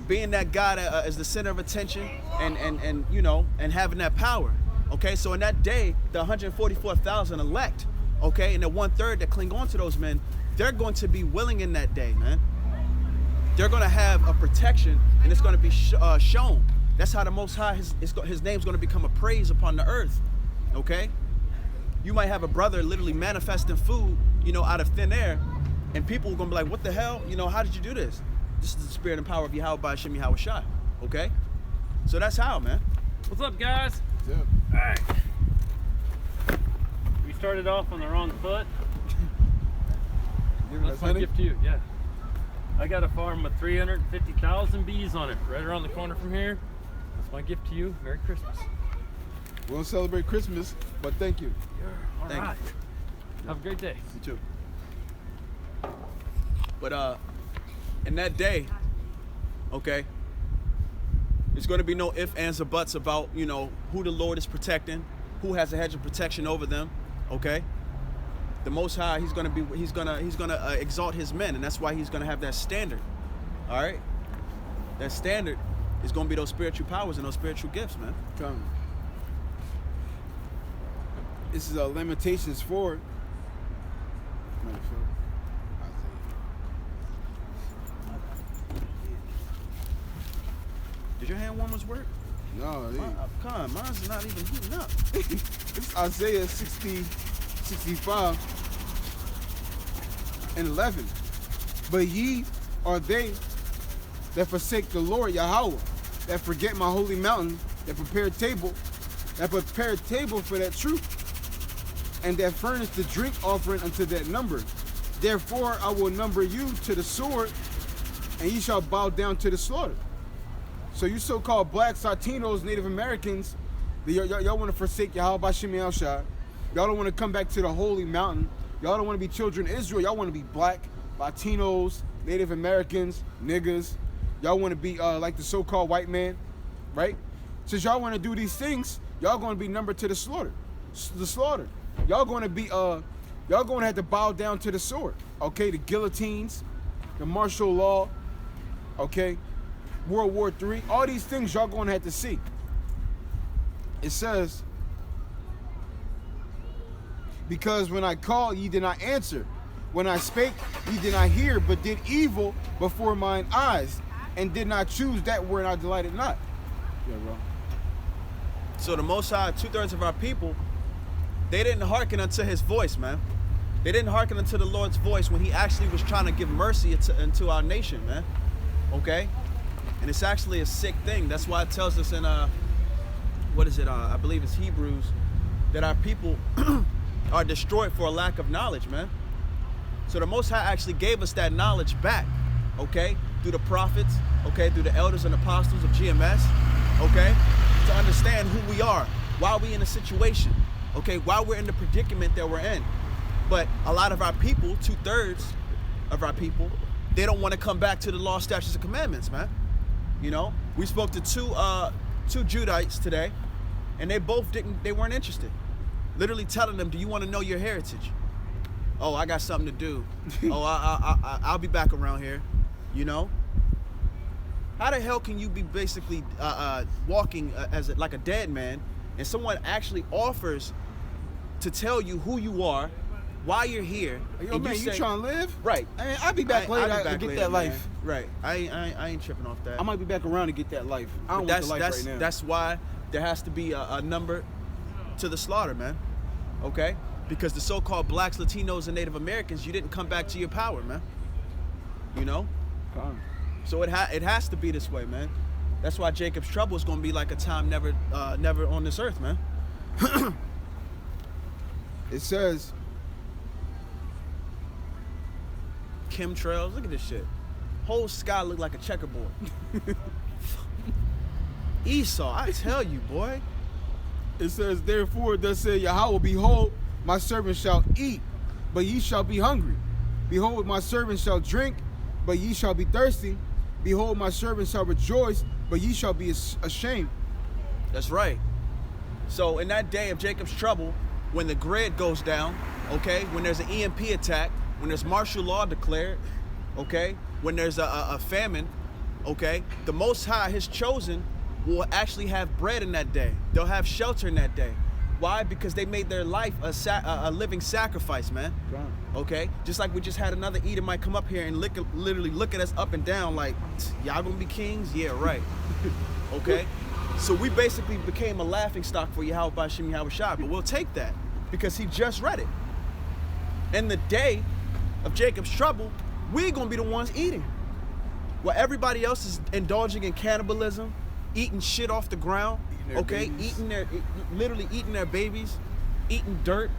being that guy that is the center of attention and you know, and having that power. Okay, so in that day, the 144,000 elect, okay, and the 1/3 that cling on to those men, they're going to be willing in that day, man. They're going to have a protection, and it's going to be shown. That's how the Most High, his name's going to become a praise upon the earth, okay? You might have a brother literally manifesting food, you know, out of thin air, and people are going to be like, what the hell? You know, how did you do this? This is the spirit and power of Yahweh Ba'Hashem Yahweh Shai, okay? So that's how, man. What's up, guys? Yeah. All right. We started off on the wrong foot. That's my gift to you. Yeah. I got a farm with 350,000 bees on it, right around the corner from here. That's my gift to you. Merry Christmas. We won't celebrate Christmas, but thank you. All Thank right. Have a great day. You too. But in that day, okay, there's going to be no ifs, ands, or buts about, you know, who the Lord is protecting, who has a hedge of protection over them, okay? the Most High, he's gonna exalt his men, and that's why he's gonna have that standard. All right, that standard is gonna be those spiritual powers and those spiritual gifts, man. Come. This is Lamentations 4. Did your hand warmers work? No, Mine's not even heating up. it's Isaiah 65 and 11. But ye are they that forsake the Lord Yahweh, that forget my holy mountain, that prepare table for that truth, and that furnish the drink offering unto that number. Therefore I will number you to the sword, and ye shall bow down to the slaughter. So you so-called blacks, Latinos, Native Americans, y'all want to forsake Yahweh B'Shem Yahushua. Y'all don't want to come back to the holy mountain. Y'all don't want to be children of Israel. Y'all want to be black, Latinos, Native Americans, niggas. Y'all want to be like the so-called white man, right? Since y'all want to do these things, y'all going to be numbered to the slaughter. Y'all going to be y'all going to have to bow down to the sword. Okay, the guillotines, the martial law, okay, World War III, all these things y'all going to have to see. It says, because when I called, ye did not answer. When I spake, ye did not hear, but did evil before mine eyes, and did not choose that wherein I delighted not. Yeah, bro. So the Most High, 2/3 of our people, they didn't hearken unto his voice, man. They didn't hearken unto the Lord's voice when he actually was trying to give mercy unto our nation, man. Okay? And it's actually a sick thing. That's why it tells us in, I believe it's Hebrews, that our people are destroyed for a lack of knowledge, man. So the Most High actually gave us that knowledge back, okay? Through the prophets, okay? Through the elders and apostles of GMS, okay? To understand who we are, why we in a situation, okay? Why we're in the predicament that we're in. But a lot of our people, 2/3 of our people, they don't want to come back to the law, statutes, and commandments, man. You know, we spoke to two Judites today, and they weren't interested. Literally telling them, do you want to know your heritage? Oh, I got something to do. Oh, I'll be back around here. You know? How the hell can you be basically walking like a dead man, and someone actually offers to tell you who you are, why you're here? Yo, man, you trying to live? Right. I'll be back later to get that life. Man. Right. I ain't tripping off that. I might be back around to get that life. I don't want the life right now. That's why there has to be a number to the slaughter, man. Okay? Because the so-called blacks, Latinos, and Native Americans, you didn't come back to your power, man. You know? So it has to be this way, man. That's why Jacob's trouble is going to be like a time never on this earth, man. It says, chemtrails, look at this shit. Whole sky look like a checkerboard. Esau, I tell you, boy. It says, therefore, thus said Yahweh, behold, my servant shall eat, but ye shall be hungry. Behold, my servant shall drink, but ye shall be thirsty. Behold, my servant shall rejoice, but ye shall be ashamed. That's right. So in that day of Jacob's trouble, when the grid goes down, okay, when there's an EMP attack, when there's martial law declared, okay, when there's a famine, okay, the Most High, his chosen, will actually have bread in that day. They'll have shelter in that day. Why? Because they made their life a living sacrifice, man. Okay? Just like we just had another Edomite come up here and literally look at us up and down like, y'all gonna be kings? Yeah, right. Okay? So we basically became a laughing stock for Yahweh B'Shem Yahushua, but we'll take that because he just read it. In the day of Jacob's trouble, we're gonna be the ones eating. While everybody else is indulging in cannibalism, eating shit off the ground, okay, literally eating their babies, eating dirt,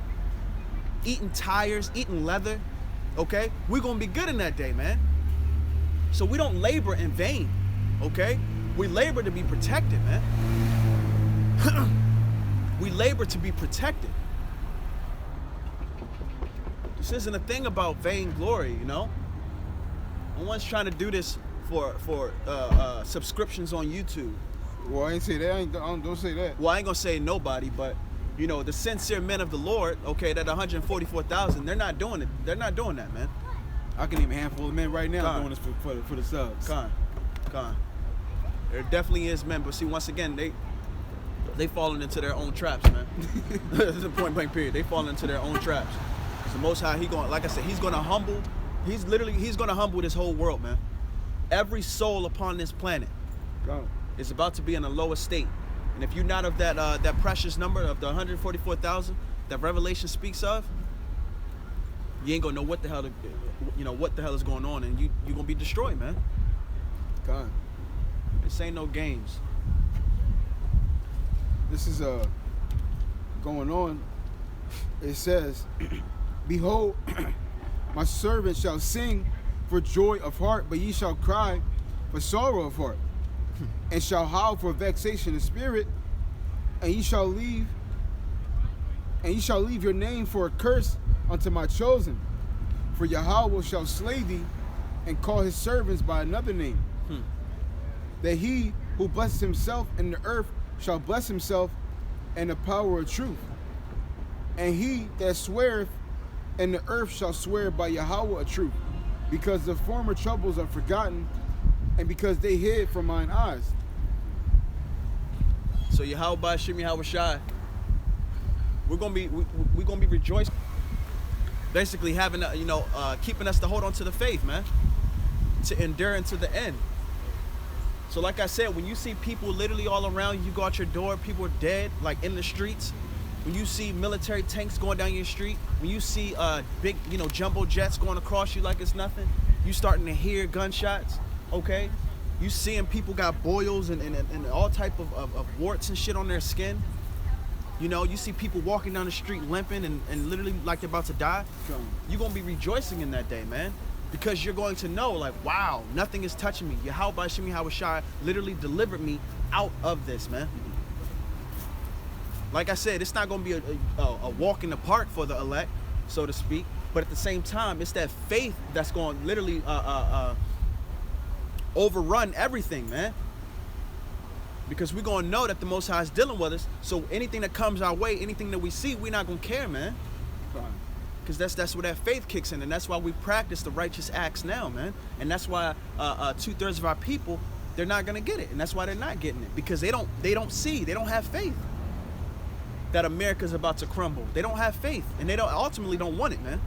eating tires, eating leather, okay? We're gonna be good in that day, man. So we don't labor in vain, okay? We labor to be protected, man. We labor to be protected. This isn't a thing about vainglory, you know? No one's trying to do this for subscriptions on YouTube. Well, I ain't say that. Don't say that. Well, I ain't gonna say nobody, but you know, the sincere men of the Lord, okay, that 144,000, they're not doing it. They're not doing that, man. I can name a handful of men right now Con. doing this for the subs. Con. There definitely is men, but see, once again, they falling into their own traps, man. That's a point blank period. They falling into their own traps. So Most High, like I said, he's gonna humble this whole world, man. Every soul upon this planet Con. is about to be in a lower state. And if you're not of that precious number of the 144,000 that Revelation speaks of, you ain't gonna know what the hell is going on, and you're gonna be destroyed, man. Con. This ain't no games. This is going on. It says, "Behold, my servant shall sing for joy of heart, but ye shall cry for sorrow of heart, and shall howl for vexation of spirit, and ye shall leave your name for a curse unto my chosen. For Yahweh shall slay thee, and call his servants by another name. That he who blesses himself in the earth shall bless himself in the power of truth. And he that sweareth in the earth shall swear by Yahweh of truth, because the former troubles are forgotten, and because they hid from mine eyes." So Yahweh Shimmy Hawashai, we're gonna be rejoicing, basically having keeping us to hold on to the faith, man, to endure unto the end. So like I said, when you see people literally all around you, go out your door, people are dead, like in the streets. When you see military tanks going down your street, when you see big, jumbo jets going across you like it's nothing, you starting to hear gunshots, okay? You seeing people got boils and all type of warts and shit on their skin. You see people walking down the street limping and literally like they're about to die. You're gonna be rejoicing in that day, man. Because you're going to know, like, wow, nothing is touching me. Yahweh Shimmy Hawashai literally delivered me out of this, man. Like I said, it's not going to be a walk in the park for the elect, so to speak. But at the same time, it's that faith that's going to literally overrun everything, man. Because we're going to know that the Most High is dealing with us. So anything that comes our way, anything that we see, we're not going to care, man. Because that's where that faith kicks in, and that's why we practice the righteous acts now, man. And that's why 2/3 of our people, they're not gonna get it, and that's why they're not getting it, because they don't have faith that America's about to crumble. They don't have faith, and they ultimately don't want it, man.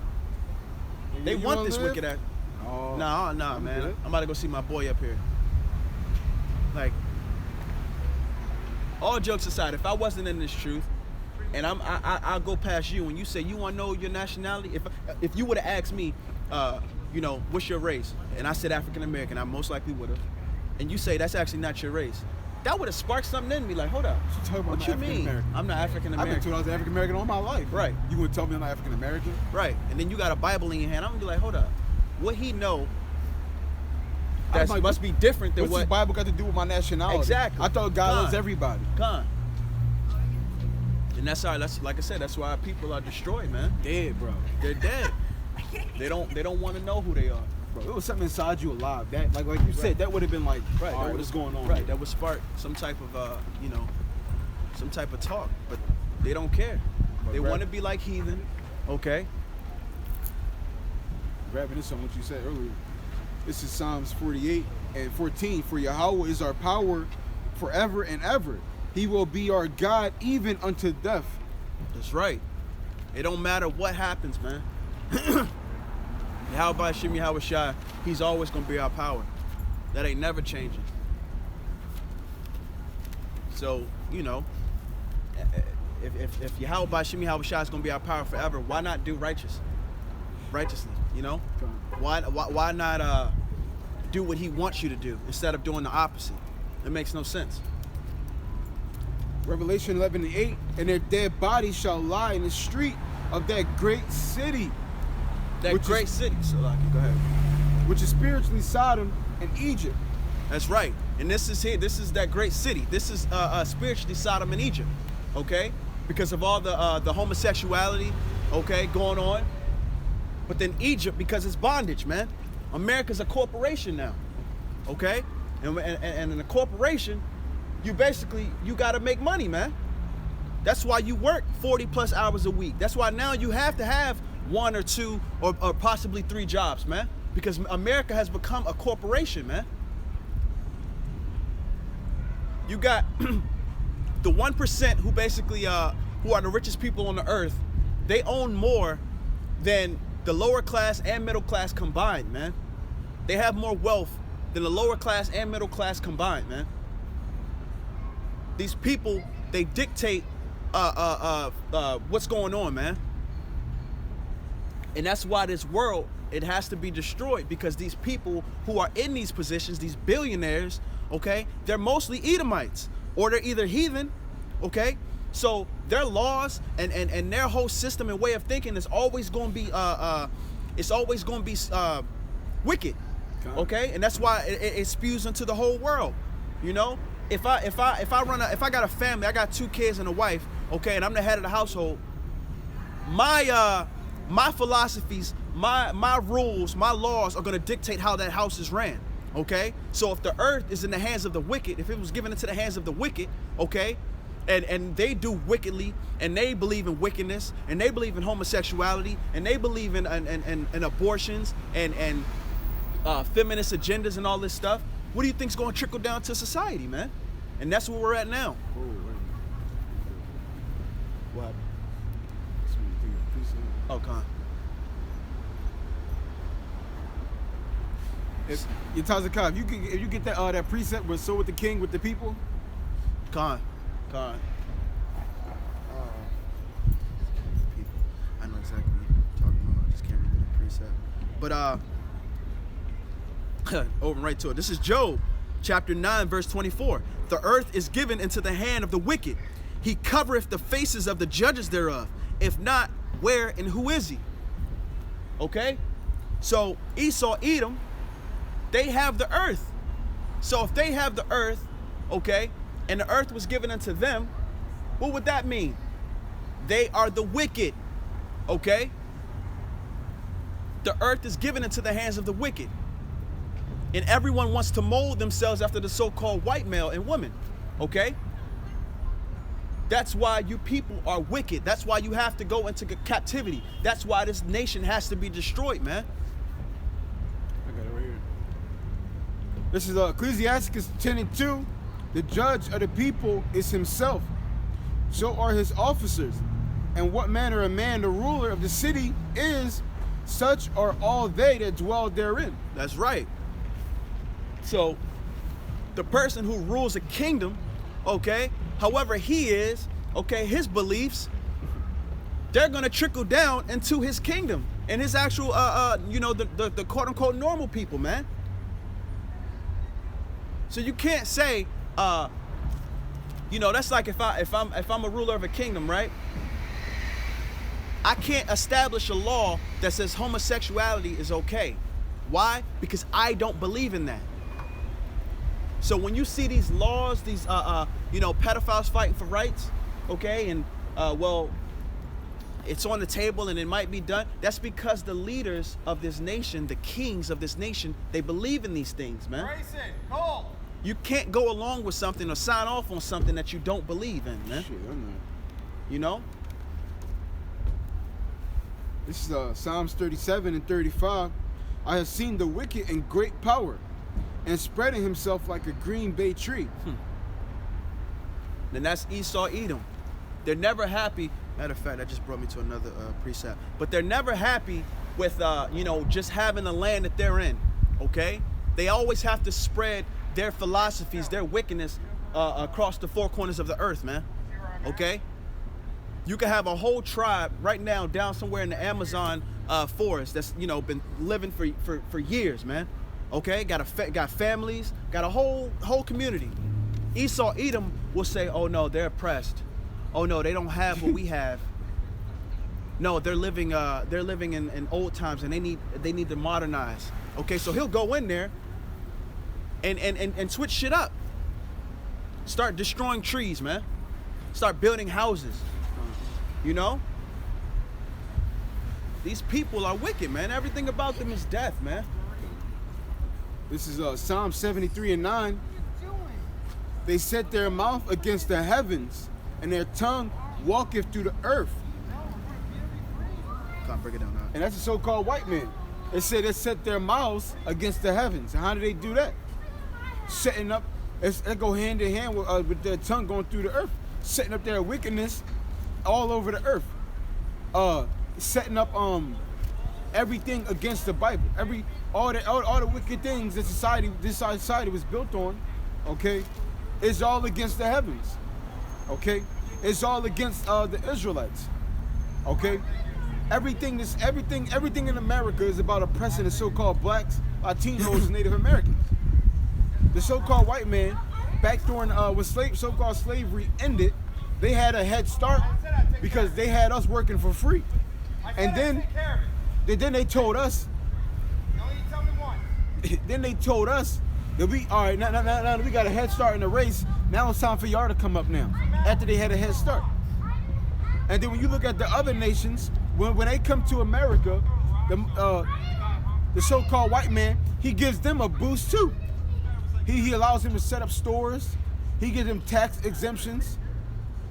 They want this wicked act. Oh, Nah, man. good. I'm about to go see my boy up here. Like, all jokes aside, if I wasn't in this truth, and I'll go past you and you say you want to know your nationality. If you would have asked me, what's your race, and I said African American, I most likely would have. And you say that's actually not your race. That would have sparked something in me. Like, hold up, what you mean? I'm not African I've been American. told I was African American all my life. Right. You would tell me I'm not African American? Right. And then you got a Bible in your hand. I'm gonna be like, hold up, what he know? I'm That like, must be different than What's what. the Bible got to do with my nationality? Exactly. I thought God Con. loves everybody. Con. And that's like I said, that's why our people are destroyed, man. Dead, bro. They're dead. They don't want to know who they are. Bro, it was something inside you alive. That, like you said, that would have been like, Right. all right, what's going on? Right. That would spark some type of some type of talk, but they don't care. They Right. want to be like heathen. Okay. Grabbing this on what you said earlier. This is Psalms 48 and 14. For Yahweh is our power forever and ever. He will be our God even unto death. That's right. It don't matter what happens, man. Yahweh Shimmy Hawashai, he's always gonna be our power. That ain't never changing. So, if Yahweh Shimmy Hawashai is gonna be our power forever, why not do righteously? Why not do what he wants you to do instead of doing the opposite? It makes no sense. Revelation 11 and 8. And their dead bodies shall lie in the street of that great city, That Which great is- city. So, go ahead. which is spiritually Sodom and Egypt. That's right. And this is that great city. This is spiritually Sodom and Egypt, okay? Because of all the homosexuality, okay, going on. But then Egypt, because it's bondage, man. America's a corporation now, okay? And in a corporation, you got to make money, man. That's why you work 40 plus hours a week. That's why now you have to have 1 or 2 or possibly 3 jobs, man. Because America has become a corporation, man. You got the 1% who basically who are the richest people on the earth. They own more than the lower class and middle class combined, man. They have more wealth than the lower class and middle class combined, man. These people, they dictate what's going on, man. And that's why this world, it has to be destroyed, because these people who are in these positions, these billionaires, okay, they're mostly Edomites, or they're either heathen, okay? So their laws and their whole system and way of thinking is always going to be wicked, okay? And that's why it spews into the whole world, you know? If I got a family, I got 2 kids and a wife, okay, and I'm the head of the household, my philosophies, my rules, my laws are gonna dictate how that house is ran, okay? So if the earth is in the hands of the wicked, if it was given into the hands of the wicked, okay, and they do wickedly, and they believe in wickedness, and they believe in homosexuality, and they believe in abortions and feminist agendas and all this stuff, what do you think's gonna trickle down to society, man? And that's where we're at now. Oh, wait. What? Oh, Oh, Con. if you get that precept with "So with the king, with the people." Con. People. I know exactly what you're talking about. I just can't remember the precept. But over right to it. This is Job, chapter 9, verse 24. The earth is given into the hand of the wicked. He covereth the faces of the judges thereof. If not, where and who is he? Okay? So Esau, Edom, they have the earth. So if they have the earth, okay, and the earth was given unto them, what would that mean? They are the wicked, okay? The earth is given into the hands of the wicked. And everyone wants to mold themselves after the so-called white male and woman, okay? That's why you people are wicked. That's why you have to go into captivity. That's why this nation has to be destroyed, man. I got it right here. This is Ecclesiasticus 10:2. The judge of the people is himself. So are his officers. And what manner of man the ruler of the city is, such are all they that dwell therein. That's right. So the person who rules a kingdom, okay, however he is, okay, his beliefs, they're gonna trickle down into his kingdom and his actual the quote unquote normal people, man. So you can't say that's like if I'm a ruler of a kingdom, right? I can't establish a law that says homosexuality is okay. Why? Because I don't believe in that. So when you see these laws, these pedophiles fighting for rights, okay, and it's on the table and it might be done, that's because the leaders of this nation, the kings of this nation, they believe in these things, man. Grayson, Cole. You can't go along with something or sign off on something that you don't believe in, man. Shit, I'm not. You know? This is Psalms 37 and 35. I have seen the wicked in great power, and spreading himself like a green bay tree. Then that's Esau, Edom. They're never happy. Matter of fact, that just brought me to another precept. But they're never happy with just having the land that they're in. Okay? They always have to spread their philosophies, their wickedness across the 4 corners of the earth, man. Okay? You can have a whole tribe right now down somewhere in the Amazon forest that's been living for years, man. Okay, got families, got a whole community. Esau, Edom will say, "Oh no, they're oppressed. Oh no, they don't have what we have. No, they're living in old times, and they need to modernize." Okay, so he'll go in there and switch shit up. Start destroying trees, man. Start building houses. You know? These people are wicked, man. Everything about them is death, man. This is Psalm 73 and 9. They set their mouth against the heavens, and their tongue walketh through the earth. Can't break it down now. And that's the so-called white man. It said they set their mouths against the heavens. And how do they do that? Setting up, they go hand in hand with their tongue going through the earth. Setting up their wickedness all over the earth. Setting up everything against the Bible. All the wicked things that this society was built on, okay, is all against the heavens. Okay? It's all against the Israelites. Okay? Everything in America is about oppressing the so-called blacks, Latinos, and Native Americans. The so-called white man, back during when so-called slavery ended, they had a head start because they had us working for free. And then they told us. Then they told us that we now we got a head start in the race. Now it's time for y'all to come up now. After they had a head start. And then when you look at the other nations, when they come to America, the so-called white man, he gives them a boost too. He allows them to set up stores. He gives them tax exemptions.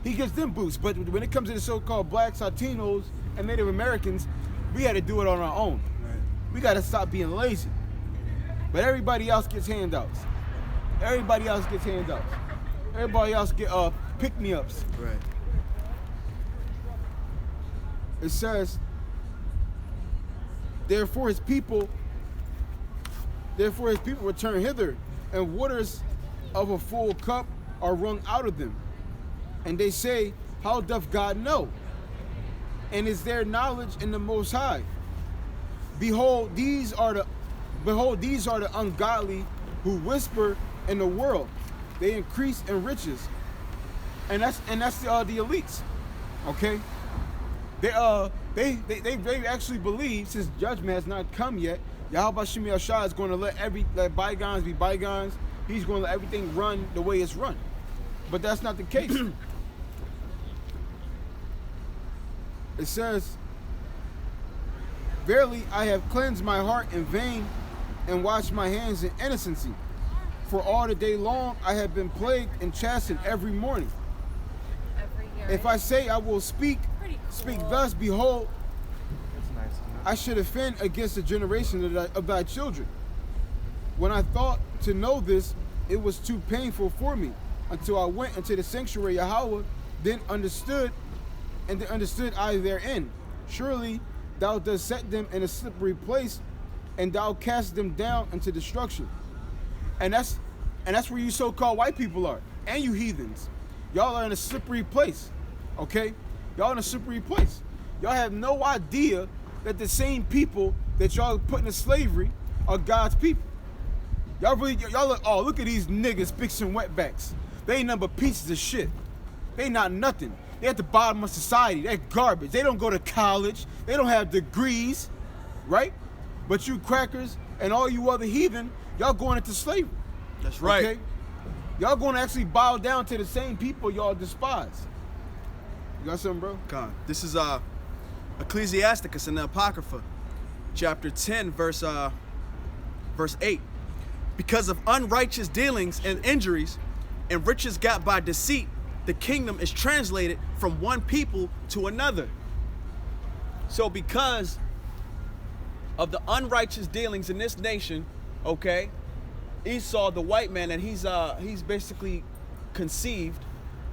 He gives them boosts. But when it comes to the so-called blacks, Latinos, and Native Americans, we had to do it on our own. Right. We got to stop being lazy. But everybody else gets handouts. Everybody else gets handouts. Everybody else get pick-me-ups. Right. It says, therefore his people return hither, and waters of a full cup are wrung out of them. And they say, how doth God know? And is there knowledge in the Most High? Behold, these are the ungodly who whisper in the world. They increase in riches. And that's the elites. Okay? They actually believe, since judgment has not come yet, Yahweh Shem Yahshua is going to let bygones be bygones. He's going to let everything run the way it's run. But that's not the case. It says, verily I have cleansed my heart in vain and washed my hands in innocency. For all the day long I have been plagued and chastened every morning. If I say I will speak thus, behold, I should offend against the generation of thy children. When I thought to know this, it was too painful for me, until I went into the sanctuary Yahweh, then understood I therein. Surely thou dost set them in a slippery place, and thou cast them down into destruction. And that's where you so-called white people are, and you heathens. Y'all are in a slippery place, okay? Y'all in a slippery place. Y'all have no idea that the same people that y'all put into slavery are God's people. Y'all look, oh, look at these niggas fixing wetbacks. They ain't nothing but pieces of shit. They not nothing. They at the bottom of society. They're garbage. They don't go to college. They don't have degrees, right? But you crackers and all you other heathen, y'all going into slavery. That's right. Okay? Y'all going to actually bow down to the same people y'all despise. You got something, bro? Con. This is Ecclesiasticus in the Apocrypha, chapter 10, verse 8. Because of unrighteous dealings and injuries and riches got by deceit, the kingdom is translated from one people to another. So because of the unrighteous dealings in this nation, okay, Esau, the white man, and he's basically conceived,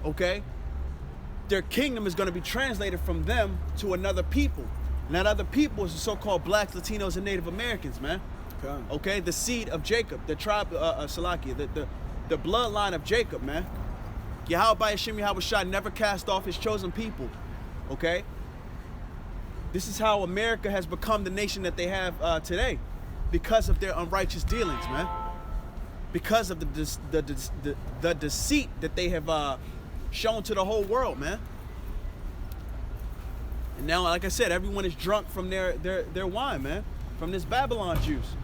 okay, their kingdom is going to be translated from them to another people. And that other people is the so-called blacks, Latinos, and Native Americans, man. Okay, the seed of Jacob, the tribe, Salakia, the bloodline of Jacob, man. Yahweh Hashem Yahweh never cast off his chosen people, okay? This is how America has become the nation that they have today, because of their unrighteous dealings, man. Because of the deceit that they have shown to the whole world, man. And now, like I said, everyone is drunk from their wine, man, from this Babylon juice.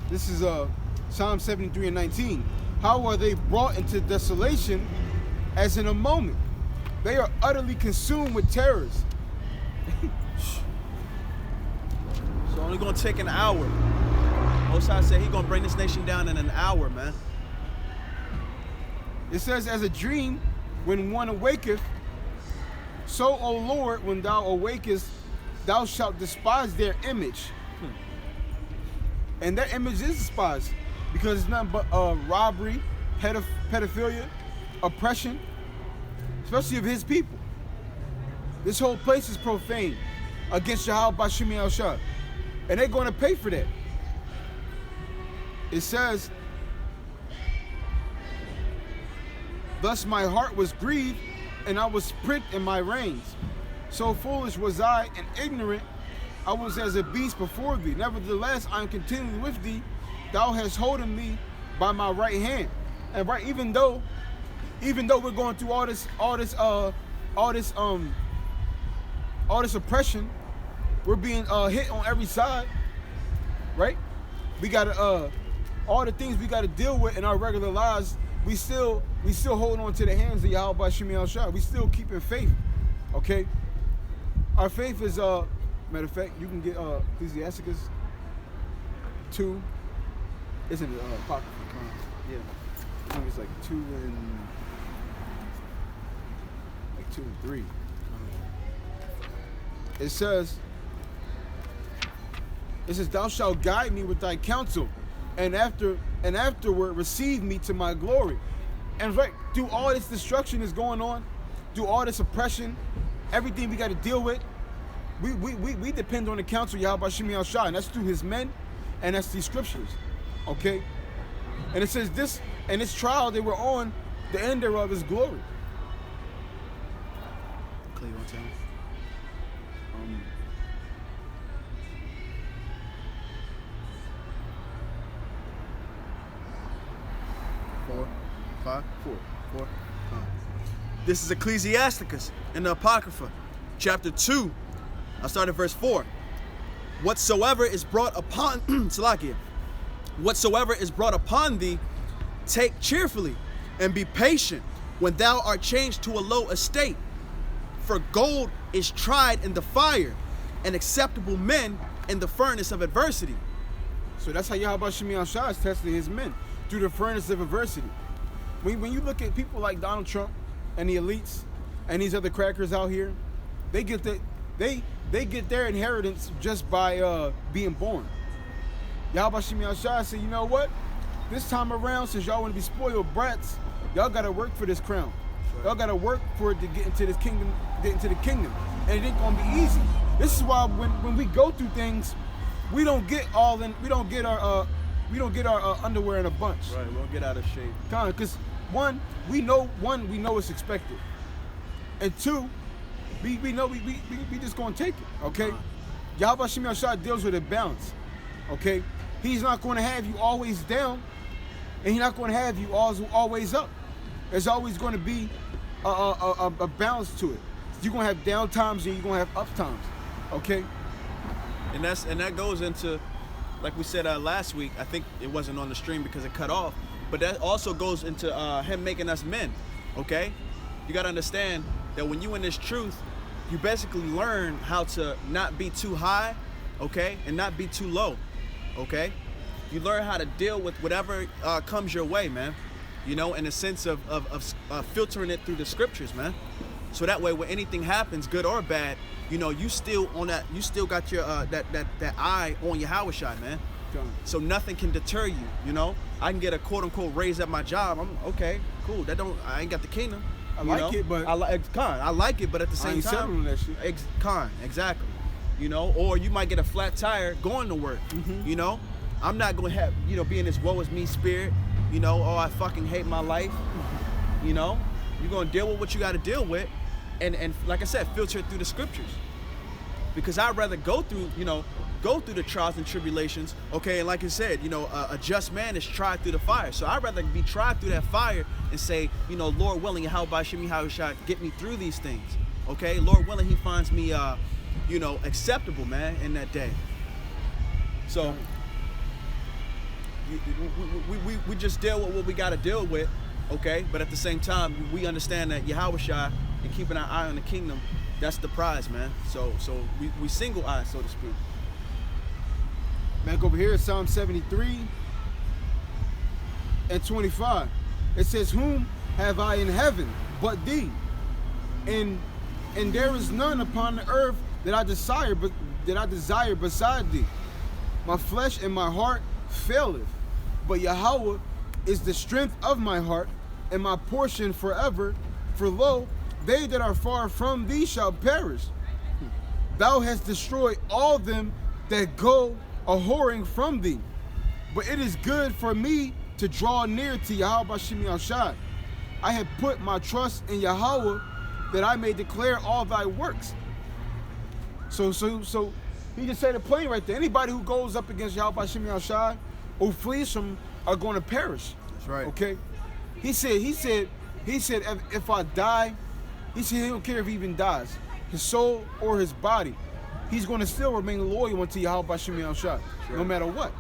This is Psalm 73 and 19. How are they brought into desolation as in a moment? They are utterly consumed with terrors. It's only gonna take an hour. Most High said He's gonna bring this nation down in an hour, man. It says, as a dream when one awaketh, so, O Lord, when thou awakest, thou shalt despise their image. And that image is despised because it's nothing but robbery, pedophilia, oppression, especially of his people. This whole place is profane against Yahweh Bashim Yahushua. And they're going to pay for that. It says, thus my heart was grieved, and I was pricked in my reins. So foolish was I and ignorant, I was as a beast before thee. Nevertheless, I am continually with thee. Thou hast holden me by my right hand. And right, even though we're going through all this oppression, we're being hit on every side, right? We gotta all the things we gotta deal with in our regular lives. We still holding on to the hands of Yahweh Bashim Yahushua. We still keeping faith, okay? Our faith is matter of fact, you can get Ecclesiasticus 2. It's in the Apocrypha. Yeah, I think it's like 2 and 3. It says, thou shalt guide me with thy counsel, and afterward receive me to my glory. And right, through all this destruction is going on, through all this oppression, everything we got to deal with, we depend on the counsel of Yahweh Bashim Yahushua, and that's through his men, and that's these scriptures, okay? And it says this, and this trial they were on, the end thereof is glory. Clay, you want to tell me? 4, 5, 4. This is Ecclesiasticus in the Apocrypha, chapter 2. I'll start at verse 4. Whatsoever is brought upon Salakia, whatsoever is brought upon thee, take cheerfully, and be patient when thou art changed to a low estate. For gold is tried in the fire, and acceptable men in the furnace of adversity. So that's how Yahweh Bashim Yahushua is testing his men, through the furnace of adversity. When you look at people like Donald Trump and the elites and these other crackers out here, they get their inheritance just by being born. Yahweh Bashim Yahushua said, you know what? This time around, since y'all want to be spoiled brats, y'all got to work for this crown. Y'all got to work for it to get into this kingdom, get into the kingdom. And it ain't going to be easy. This is why when we go through things, we don't get our underwear in a bunch. Right, we don't get out of shape. Because one, we know it's expected. And two, we know we just gonna take it, okay? Yahweh Bashim Yahushua deals with a balance, okay? He's not gonna have you always down, and he's not gonna have you always up. There's always gonna be a balance to it. You're gonna have down times and you're gonna have up times, okay? And that goes into, like we said last week, I think it wasn't on the stream because it cut off, but that also goes into him making us men, okay? You gotta understand that when you in this truth, you basically learn how to not be too high, okay, and not be too low, okay? You learn how to deal with whatever comes your way, man. You know, in the sense of filtering it through the scriptures, man. So that way, when anything happens, good or bad, you know, you still got your that eye on your Hawashai, man. So nothing can deter you. You know, I can get a quote unquote raise at my job. I'm okay, cool. I ain't got the kingdom. I like it, but I like it, but at the same time, settling that shit. Exactly. You know, or you might get a flat tire going to work. Mm-hmm. You know, I'm not gonna have be in this woe is me spirit. You know, oh, I fucking hate my life. You know, you're gonna deal with what you got to deal with, and like I said, filter it through the scriptures. Because I'd rather go through the trials and tribulations. Okay, and like I said, a just man is tried through the fire. So I'd rather be tried through that fire and say, Lord willing, how shall get me through these things. Okay, Lord willing, He finds me, acceptable, man, in that day. So. We just deal with what we got to deal with, okay? But at the same time, we understand that Yahushua and keeping our eye on the kingdom, that's the prize, man. So we single eye, so to speak. Back over here, Psalm 73 and 25. It says, whom have I in heaven but thee, and there is none upon the earth that I desire beside thee. My flesh and my heart faileth, but Yahweh is the strength of my heart and my portion forever. For lo, they that are far from thee shall perish. Thou hast destroyed all them that go a whoring from thee. But it is good for me to draw near to Yahweh Bashim Yahshai. I have put my trust in Yahweh that I may declare all thy works. So he just said it plain right there. Anybody who goes up against Yahweh Bashim Yahshai or flees from are going to perish. That's right. Okay? He said if I die, he said he don't care if he even dies, his soul or his body, he's going to still remain loyal unto Yahweh Bashim Yahshai, no matter what.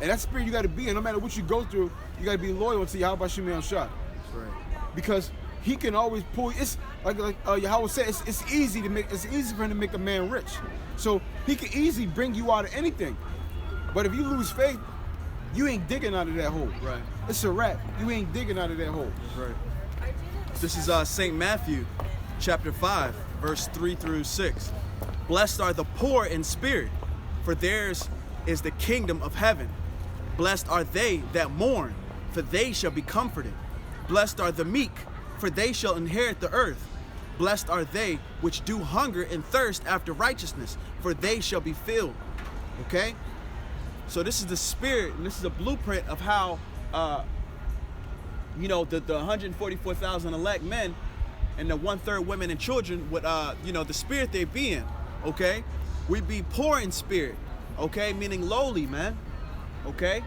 And that spirit you got to be in. No matter what you go through, you got to be loyal to Yahweh Bashim Yahshai. That's right. Because he can always pull. It's like Yahweh said. It's easy for him to make a man rich. So he can easily bring you out of anything. But if you lose faith, you ain't digging out of that hole. Right. It's a wrap. You ain't digging out of that hole. That's right. This is St. Matthew, chapter 5, verse 3 through 6. Blessed are the poor in spirit, for theirs is the kingdom of heaven. Blessed are they that mourn, for they shall be comforted. Blessed are the meek, for they shall inherit the earth. Blessed are they which do hunger and thirst after righteousness, for they shall be filled. Okay? So this is the spirit, and this is a blueprint of how, the 144,000 elect men and the 1/3 women and children would, the spirit they be in. Okay? We be poor in spirit. Okay? Meaning lowly, man. Okay?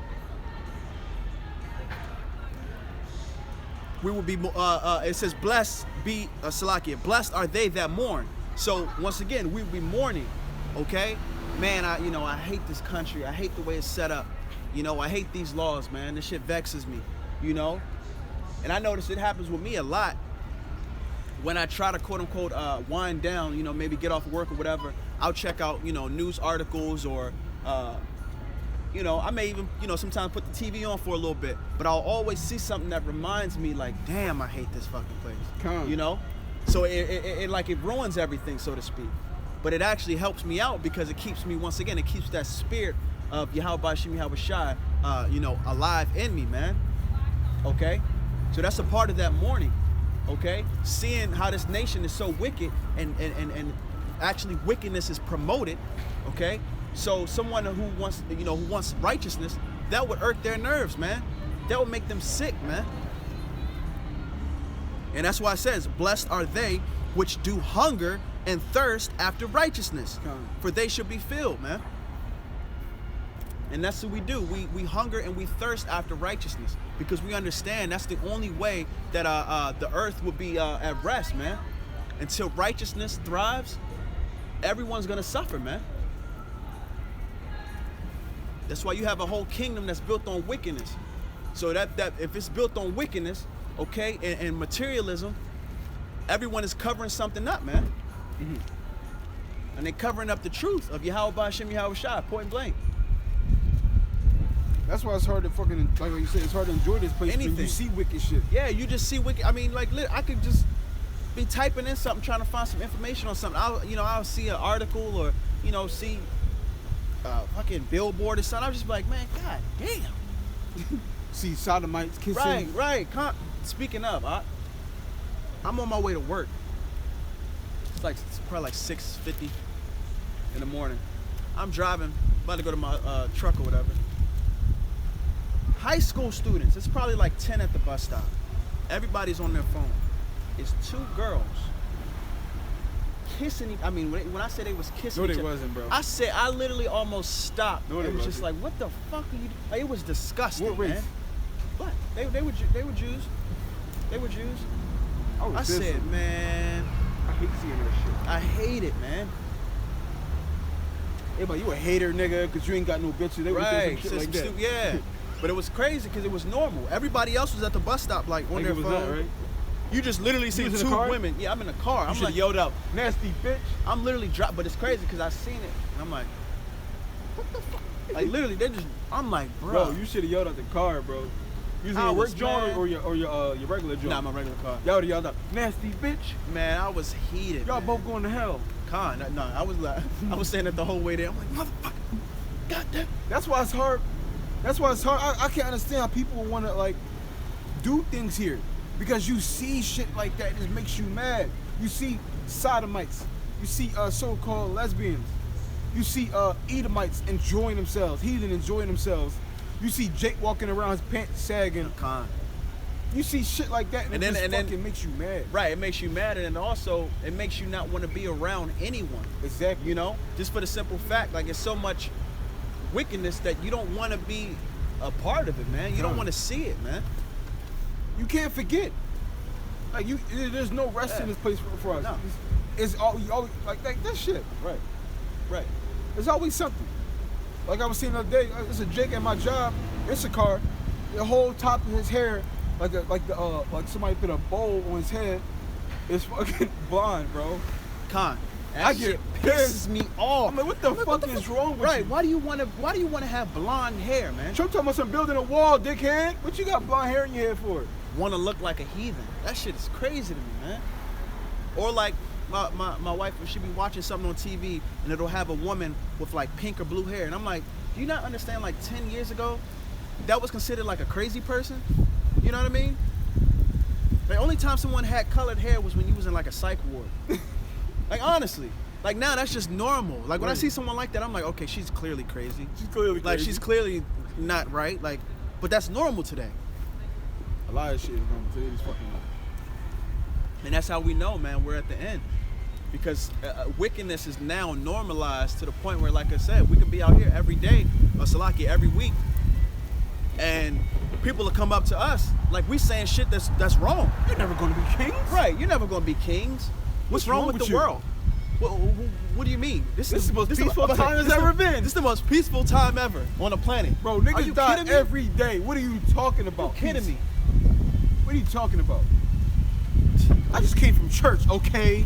We will be, it says, blessed be, Salakia, blessed are they that mourn. So, once again, we will be mourning, okay? Man, I hate this country. I hate the way it's set up. I hate these laws, man. This shit vexes me, And I notice it happens with me a lot. When I try to, quote unquote, wind down, maybe get off work or whatever, I'll check out, news articles or, I may even, sometimes put the TV on for a little bit, but I'll always see something that reminds me, like, damn, I hate this fucking place. So it ruins everything, so to speak. But it actually helps me out because it keeps me, once again, it keeps that spirit of Yahweh Bashim Yahweh Shai, alive in me, man. Okay? So that's a part of that mourning. Okay? Seeing how this nation is so wicked and actually wickedness is promoted. Okay? So someone who wants righteousness, that would irk their nerves, man. That would make them sick, man. And that's why it says, blessed are they which do hunger and thirst after righteousness, for they shall be filled, man. And that's what we do. We hunger and we thirst after righteousness because we understand that's the only way that the earth will be at rest, man. Until righteousness thrives, everyone's gonna suffer, man. That's why you have a whole kingdom that's built on wickedness. So that if it's built on wickedness, okay, and materialism, everyone is covering something up, man. Mm-hmm. And they're covering up the truth of Yahweh Bashim Yahweh Shai, point blank. That's why it's hard to fucking, like you said, it's hard to enjoy this place when you see wicked shit. Yeah, you just see wicked. I mean, like, I could just be typing in something, trying to find some information on something. I'll see an article or, see a fucking billboard or something. I'll just be like, man, god damn. See sodomites kissing. Right. Speaking of, I'm on my way to work. It's probably like 6:50 in the morning. I'm driving, about to go to my truck or whatever. High school students, it's probably like 10 at the bus stop. Everybody's on their phone. It's 2 girls kissing. I mean, when I said they was kissing each other, No, they wasn't, bro. I literally almost stopped. No, they it was wasn't. just like, what the fuck are you? Like, it was disgusting, What race? man. What? They were Jews. They were Jews. I pissed. said, man, I hate seeing that shit. I hate it, man. Everybody, you a hater, nigga, because you ain't got no bitches. They Right. was doing some shit like that. Yeah. But it was crazy because it was normal. Everybody else was at the bus stop, like on Like their it was phone. that, right? You just literally see was in the 2 car? women. Yeah, I'm in the car. You I'm should like, have yelled out, nasty bitch. I'm literally dropped, but it's crazy because I seen it, and I'm like, what the fuck? Like literally, I'm like, Bro, bro. you should have yelled out the car, bro. Using I your was work joint mad. or your regular joint? Nah, my regular car. Y'all yelled out, nasty bitch. Man, I was heated. Y'all man. both going to hell. Con. No, I was like, I was saying it the whole way there. I'm like, motherfucker. Goddamn. That's why it's hard. That's why it's hard. I can't understand how people want to like do things here, because you see shit like that, it just makes you mad. You see sodomites. You see so-called lesbians. You see Edomites enjoying themselves, heathen enjoying themselves. You see Jake walking around his pants sagging. Con. You see shit like that, and, And it then fucking makes you mad. Right, it makes you mad, and then also it makes you not want to be around anyone. Exactly. You know, just for the simple fact, like it's so much wickedness that you don't want to be a part of it, man. You don't want to see it, man. You can't forget. Like there's no rest in this place for us. No. It's always like that shit. Right, right. There's always something. Like I was saying the other day, there's a Jake at my job. It's a car. The whole top of his hair, like somebody put a bowl on his head, is fucking blonde, bro. Con. That I get shit pissed. pisses me off. I'm like, what the fuck is wrong with Right. you? Why do you want to have blonde hair, man? Trump talking about some building a wall, dickhead. What you got blonde hair in your head for? Want to look like a heathen? That shit is crazy to me, man. Or like my wife, she be watching something on TV and it'll have a woman with like pink or blue hair, and I'm like, do you not understand? Like 10 years ago, that was considered like a crazy person. You know what I mean? The only time someone had colored hair was when you was in like a psych ward. Like honestly, like now that's just normal. Like when I see someone like that, I'm like, okay, she's clearly crazy. She's clearly Like crazy. she's clearly not right. Like, but that's normal today. A lot of shit is normal today. This fucking. And that's how we know, man, we're at the end. Because wickedness is now normalized to the point where, like I said, we can be out here every day, or Salaki, every week, and people will come up to us like we saying shit that's wrong. You're never gonna be kings. Right, you're never going to be kings. What's wrong with the you? world? What do you mean? This is the most peaceful time it's ever been. This is the most peaceful time ever on the planet. Bro, Are niggas you die kidding me? every day. What are you talking about? You kidding Peace. me? What are you talking about? I just came from church, okay?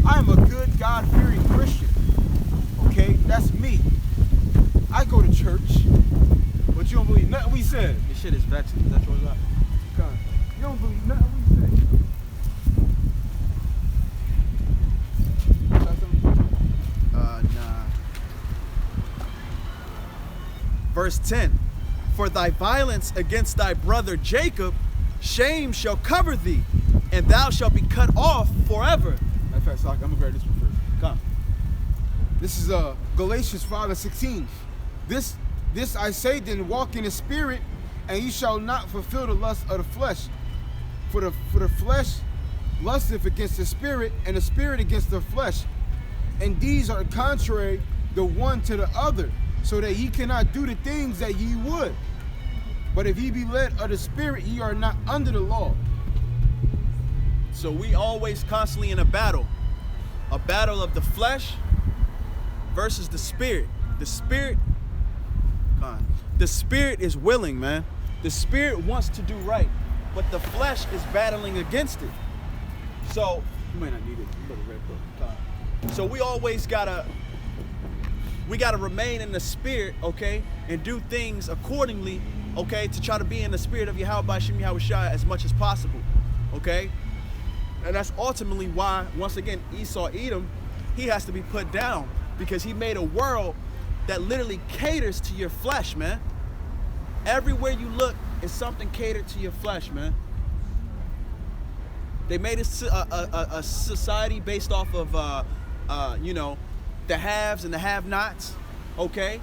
I am a good, God-fearing Christian. Okay? That's me. I go to church, but you don't believe nothing we said. This shit is vexing. That's what's up. God, you don't believe nothing we said. Got something? Nah. Verse 10. For thy violence against thy brother Jacob, shame shall cover thee, and thou shalt be cut off forever. Matter of fact, Sock, I'm gonna grab this one first. Come. This is Galatians 5:16. This I say then, walk in the spirit, and ye shall not fulfill the lust of the flesh. For the flesh lusteth against the spirit, and the spirit against the flesh. And these are contrary the one to the other, so that ye cannot do the things that ye would. But if ye be led of the spirit, ye are not under the law. So we always constantly in a battle of the flesh versus the spirit. The spirit is willing, man. The spirit wants to do right, but the flesh is battling against it. So You might not need it. You better read book. So we always gotta remain in the spirit, okay, and do things accordingly, okay, to try to be in the spirit of Yahweh Shem Yahweh Shai as much as possible, okay? And that's ultimately why, once again, Esau Edom, he has to be put down, because he made a world that literally caters to your flesh, man. Everywhere you look is something catered to your flesh, man. They made a society based off of, the haves and the have-nots, okay?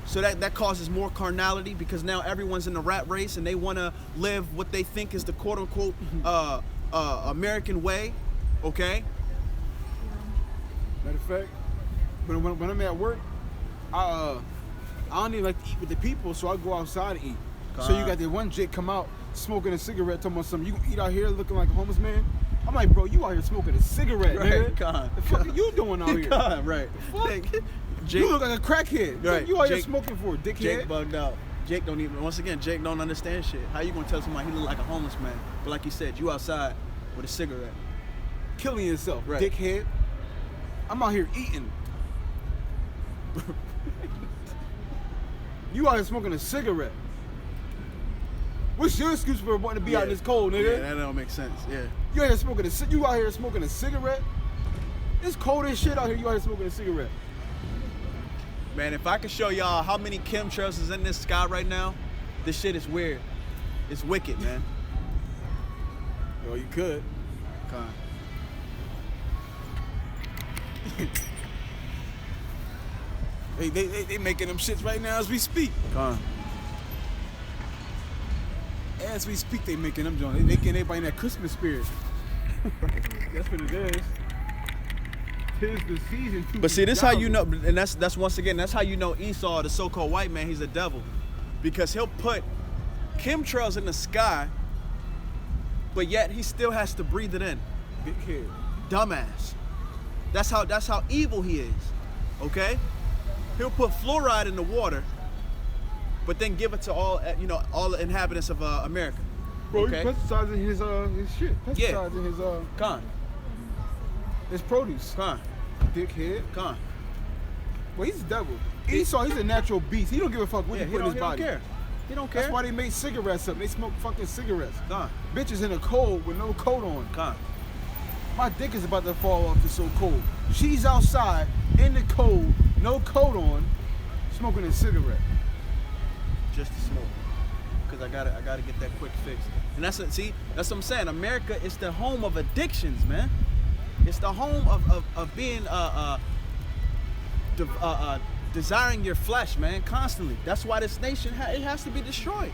So that causes more carnality, because now everyone's in the rat race and they want to live what they think is the quote-unquote American way, okay? Matter of fact, when I'm at work, I don't even like to eat with the people, so I go outside and eat. So you got that one Jake come out smoking a cigarette, talking about something. You gonna eat out here looking like a homeless man? I'm like, bro, you out here smoking a cigarette, Right, nigga. God. The fuck are you doing out here? God, right. You look like a crackhead. Right. You out here Jake- smoking for a dickhead? Jake bugged out. Jake don't understand shit. How you gonna tell somebody he look like a homeless man? But like you said, you outside with a cigarette. Killing yourself, Right. dickhead. I'm out here eating. You out here smoking a cigarette. What's your excuse for wanting to be out in this cold, Yeah, nigga? that don't make sense. Yeah. You out here smoking you out here smoking a cigarette? It's cold as shit out here. You out here smoking a cigarette? Man, if I could show y'all how many chemtrails is in this sky right now, this shit is weird. It's wicked, man. Yo, you could. Come on. They making them shits right now as we speak. Come on. As we speak, they making them joints. They getting everybody in that Christmas spirit. That's what it is. Tis the season. To But see, be this how you jolly. know, and that's once again, that's how you know Esau, the so-called white man, he's a devil, because he'll put chemtrails in the sky, but yet he still has to breathe it in. Big kid. Dumbass. That's how evil he is. Okay? He'll put fluoride in the water, but then give it to all all the inhabitants of America. Bro, Okay? he pesticides in his shit. Yeah. Pesticides in Con, his produce. con, Dickhead. con. Well, he's the devil. Esau, he's a natural beast. He don't give a fuck what Yeah, he he put in don't, his he don't body. care. He don't care. That's why they make cigarettes up. They smoke fucking cigarettes. Con, Bitches in the cold with no coat on. con. My dick is about to fall off. It's so cold. She's outside in the cold, no coat on, smoking a cigarette. Just to smoke, because I gotta get that quick fix. And that's what I'm saying. America is the home of addictions, man. It's the home of being desiring your flesh, man, constantly. That's why this nation it has to be destroyed.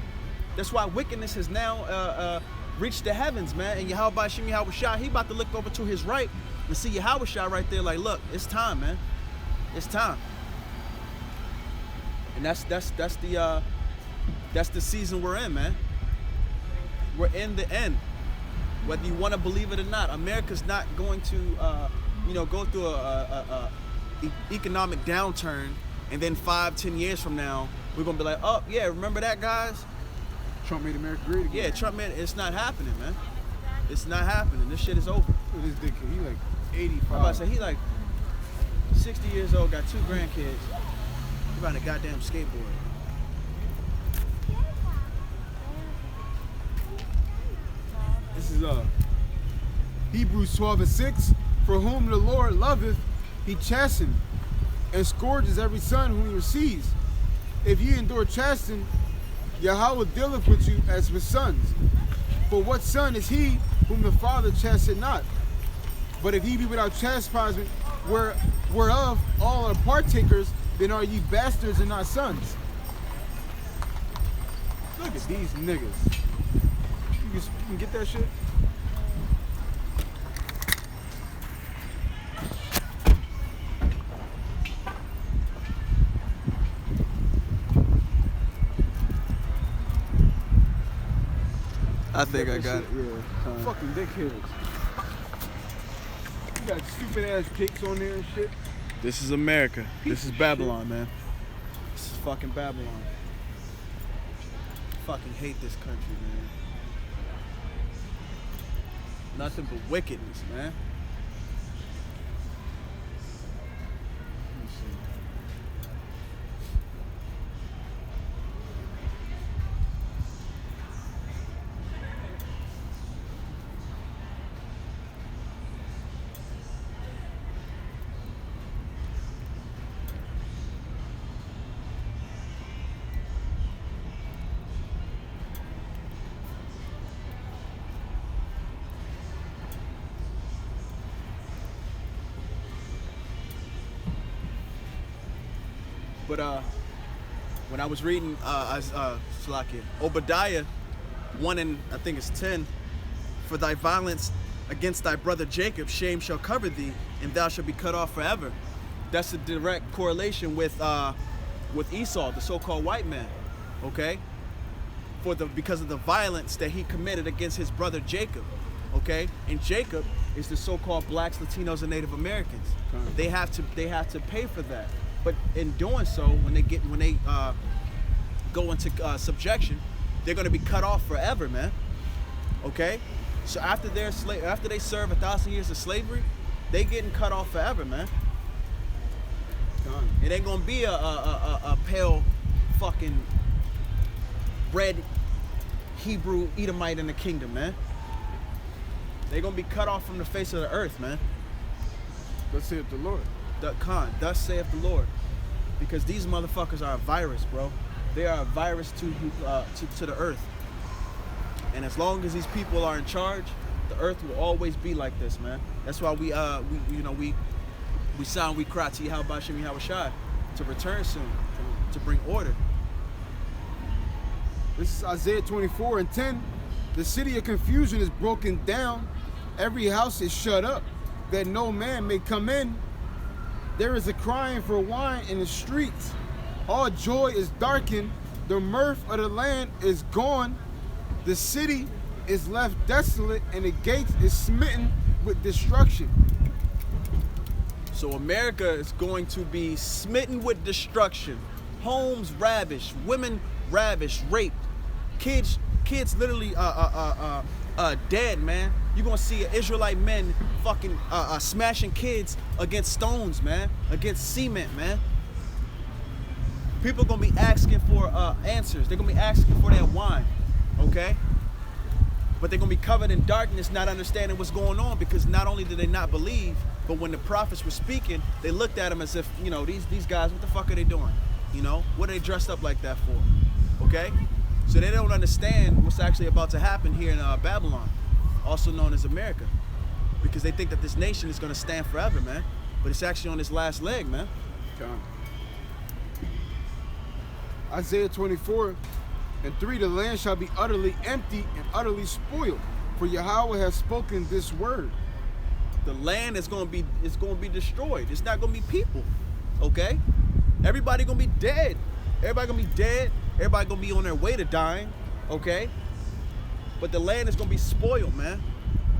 That's why wickedness has now reached the heavens, man. And Yahweh Shem Yahweh, he about to look over to his right and see Yahweh right there, like, look, it's time, man. It's time. And that's the season we're in, man. We're in the end. Whether you want to believe it or not, America's not going to, go through a economic downturn, and then 5-10 years from now, we're gonna be like, oh yeah, remember that, guys? Trump made America great again. Yeah, Trump made it. It's not happening, man. It's not happening. This shit is over. Look at this dickhead. He like 85. I'm about to say he like 60 years old, got 2 grandkids. He riding a goddamn skateboard. This is Hebrews 12:6. For whom the Lord loveth, he chasteneth, and scourges every son whom he receives. If ye endure chasten, Yahweh dealeth with you as with sons. For what son is he whom the Father chasteneth not? But if ye be without chastisement, whereof all are partakers, then are ye bastards and not sons. Look at these niggas. You can get that shit? I think I That got shit, it. Yeah. Fucking dickheads. You got stupid ass cakes on there and shit. This is America. This is of Babylon, man. This is fucking Babylon. Fucking hate this country, man. Nothing but wickedness, man. Let me see. But when I was reading Obadiah 1 and I think it's 10, for thy violence against thy brother Jacob, shame shall cover thee, and thou shalt be cut off forever. That's a direct correlation with Esau, the so-called white man. Okay, because of the violence that he committed against his brother Jacob. Okay, and Jacob is the so-called blacks, Latinos, and Native Americans. They have to pay for that. But in doing so, when they go into subjection, they're going to be cut off forever, man. Okay, so after they serve 1,000 years of slavery, they getting cut off forever, man. It ain't gonna be a pale fucking red Hebrew Edomite in the kingdom, man. They're gonna be cut off from the face of the earth, man. Thus saith the Lord. Thus saith the Lord. Because these motherfuckers are a virus, bro. They are a virus to the earth. And as long as these people are in charge, the earth will always be like this, man. That's why we sound, we cry to Yahweh Shem Yahweh Shai to return soon, to bring order. This is Isaiah 24:10. The city of confusion is broken down. Every house is shut up, that no man may come in. There is a crying for wine in the streets. All joy is darkened. The mirth of the land is gone. The city is left desolate, and the gates is smitten with destruction. So America is going to be smitten with destruction. Homes ravished, women ravished, raped, kids literally dead, man. You're gonna see Israelite men fucking smashing kids against stones, man, against cement, man. People are gonna be asking for answers. They're gonna be asking for that wine, okay? But they're gonna be covered in darkness, not understanding what's going on, because not only did they not believe, but when the prophets were speaking, they looked at them as if, you know, these guys, what the fuck are they doing? You know, what are they dressed up like that for? Okay? So they don't understand what's actually about to happen here in Babylon, also known as America, because they think that this nation is gonna stand forever, man. But it's actually on its last leg, man. Come. Isaiah 24:3, the land shall be utterly empty and utterly spoiled, for Yahweh has spoken this word. The land is gonna be destroyed. It's not gonna be people, okay? Everybody gonna be dead. Everybody gonna be dead. Everybody gonna be on their way to dying, okay? But the land is gonna be spoiled, man.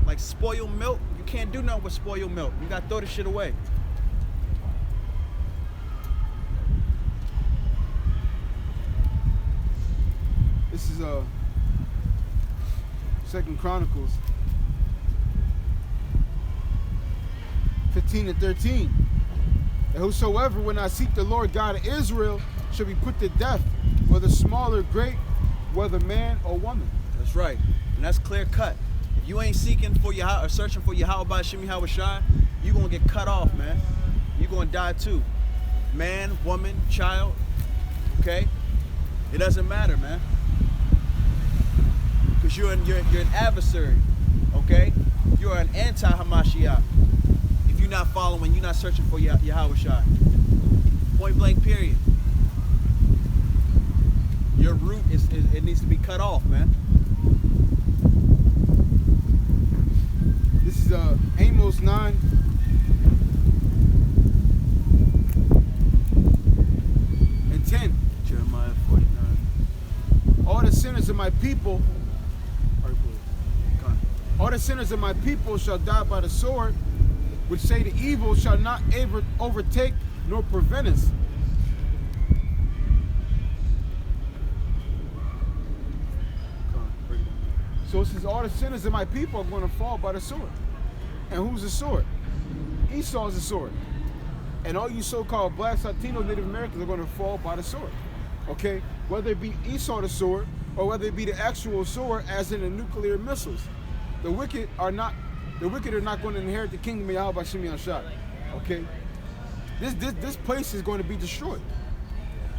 Like spoiled milk. You can't do nothing with spoiled milk. You gotta throw the shit away. This is 2 Chronicles 15:13. And whosoever will not seek the Lord God of Israel shall be put to death, whether small or great, whether man or woman. That's right. And that's clear cut. If you ain't seeking for Yahweh or searching for Yahweh Shem Yahweh Shai, you gonna get cut off, man. You gonna die too. Man, woman, child, okay? It doesn't matter, man. Because you're an adversary, okay? You're an anti-Hamashiach. If you're not following, you're not searching for Yahweh Shai. Point blank, period. Your root it needs to be cut off, man. This is Amos 9. and 10. Jeremiah 49. All the sinners of my people, all the sinners of my people shall die by the sword, which say the evil shall not ever overtake nor prevent us. So it says all the sinners of my people are going to fall by the sword. And who's the sword? Esau's the sword. And all you so-called blacks, Latinos, Native Americans are going to fall by the sword. Okay? Whether it be Esau the sword, or whether it be the actual sword, as in the nuclear missiles. The wicked are not going to inherit the kingdom of Yahweh Shem Yahweh Shai. Okay? This place is going to be destroyed.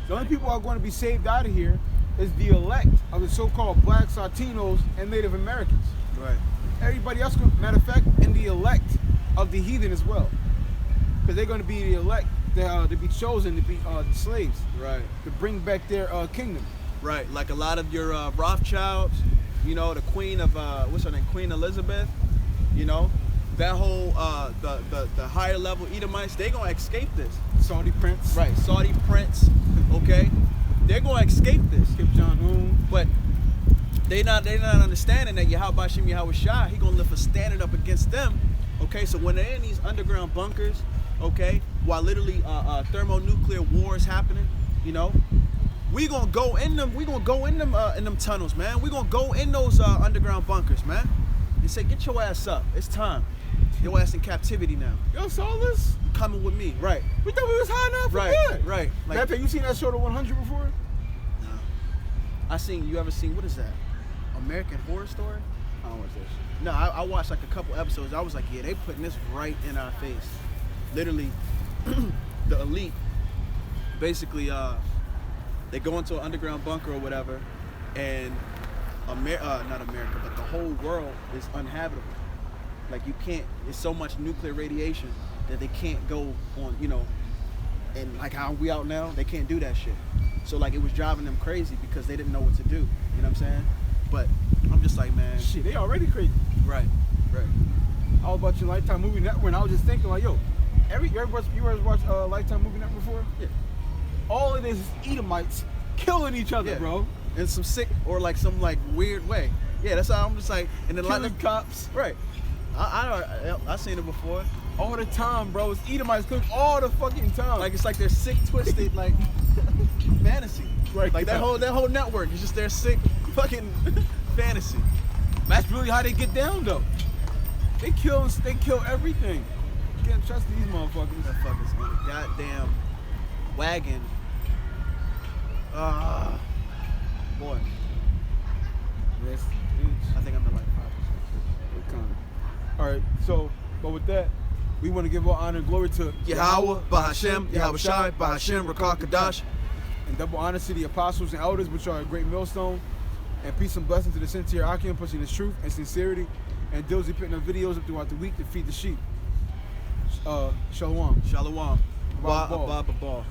The only people who are going to be saved out of here is the elect of the so-called blacks, Latinos, and Native Americans. Right. Everybody else, matter of fact, and the elect of the heathen as well. Because they're going to be the elect to be chosen to be the slaves. Right. To bring back their kingdom. Right. Like a lot of your Rothschilds, you know, the queen of, what's her name? Queen Elizabeth, you know, that whole, the higher level Edomites, they going to escape this. Saudi prince. Right. Saudi prince, okay? They're going to escape this. Kim Jong-un. But they're not understanding that Yahweh Shem Yahweh Shai, he gonna lift a standard up against them. Okay, so when they're in these underground bunkers, okay, while literally thermonuclear war is happening, you know, we gonna go in them. We gonna go in them tunnels, man. We gonna go in those underground bunkers, man. They say, get your ass up. It's time. Your ass in captivity now. Y'all saw this? You coming with me, right? We thought we was high enough. Right, right. Like, you seen that show, The 100 before? No. You ever seen, what is that? American Horror Story. I don't watch that shit. No, I watched like a couple episodes. I was like, yeah, they putting this right in our face. Literally, the elite, basically, they go into an underground bunker or whatever, and not America, but the whole world is uninhabitable. Like you can't. There's so much nuclear radiation that they can't go on. You know, and like how we out now, they can't do that shit. So like it was driving them crazy because they didn't know what to do. You know what I'm saying? But I'm just like, man. Shit, they already crazy. Right. I was watching Lifetime Movie Network, and I was just thinking like, yo, you ever watch Lifetime Movie Network before? Yeah. All it is Edomites killing each other, Yeah. bro. In some sick or like some like weird way. Yeah, that's how I'm just like, and then a lot Killing of cops right. I seen it before. all the time, bro. It's Edomites killing all the fucking time. Like it's like their sick, twisted like fantasy. Right. Like that whole network is just their sick fucking fantasy. that's really how they get down, though. They kill everything. You can't trust these motherfuckers. Motherfuckers on a goddamn wagon. Boy, Yes, I think I'm in like 5%. All right, so, but with that, we want to give all honor and glory to Yahweh, Bahashem, Yahweh Shai, Bahashem, Rakah Kadash. and double honor to the apostles and elders, which are a great millstone, and peace and blessing to the sincere Akim, pushing his truth and sincerity, and those who putting up videos up throughout the week to feed the sheep. Shalom. Shalom. Abba Ba Ball. Abba Ball.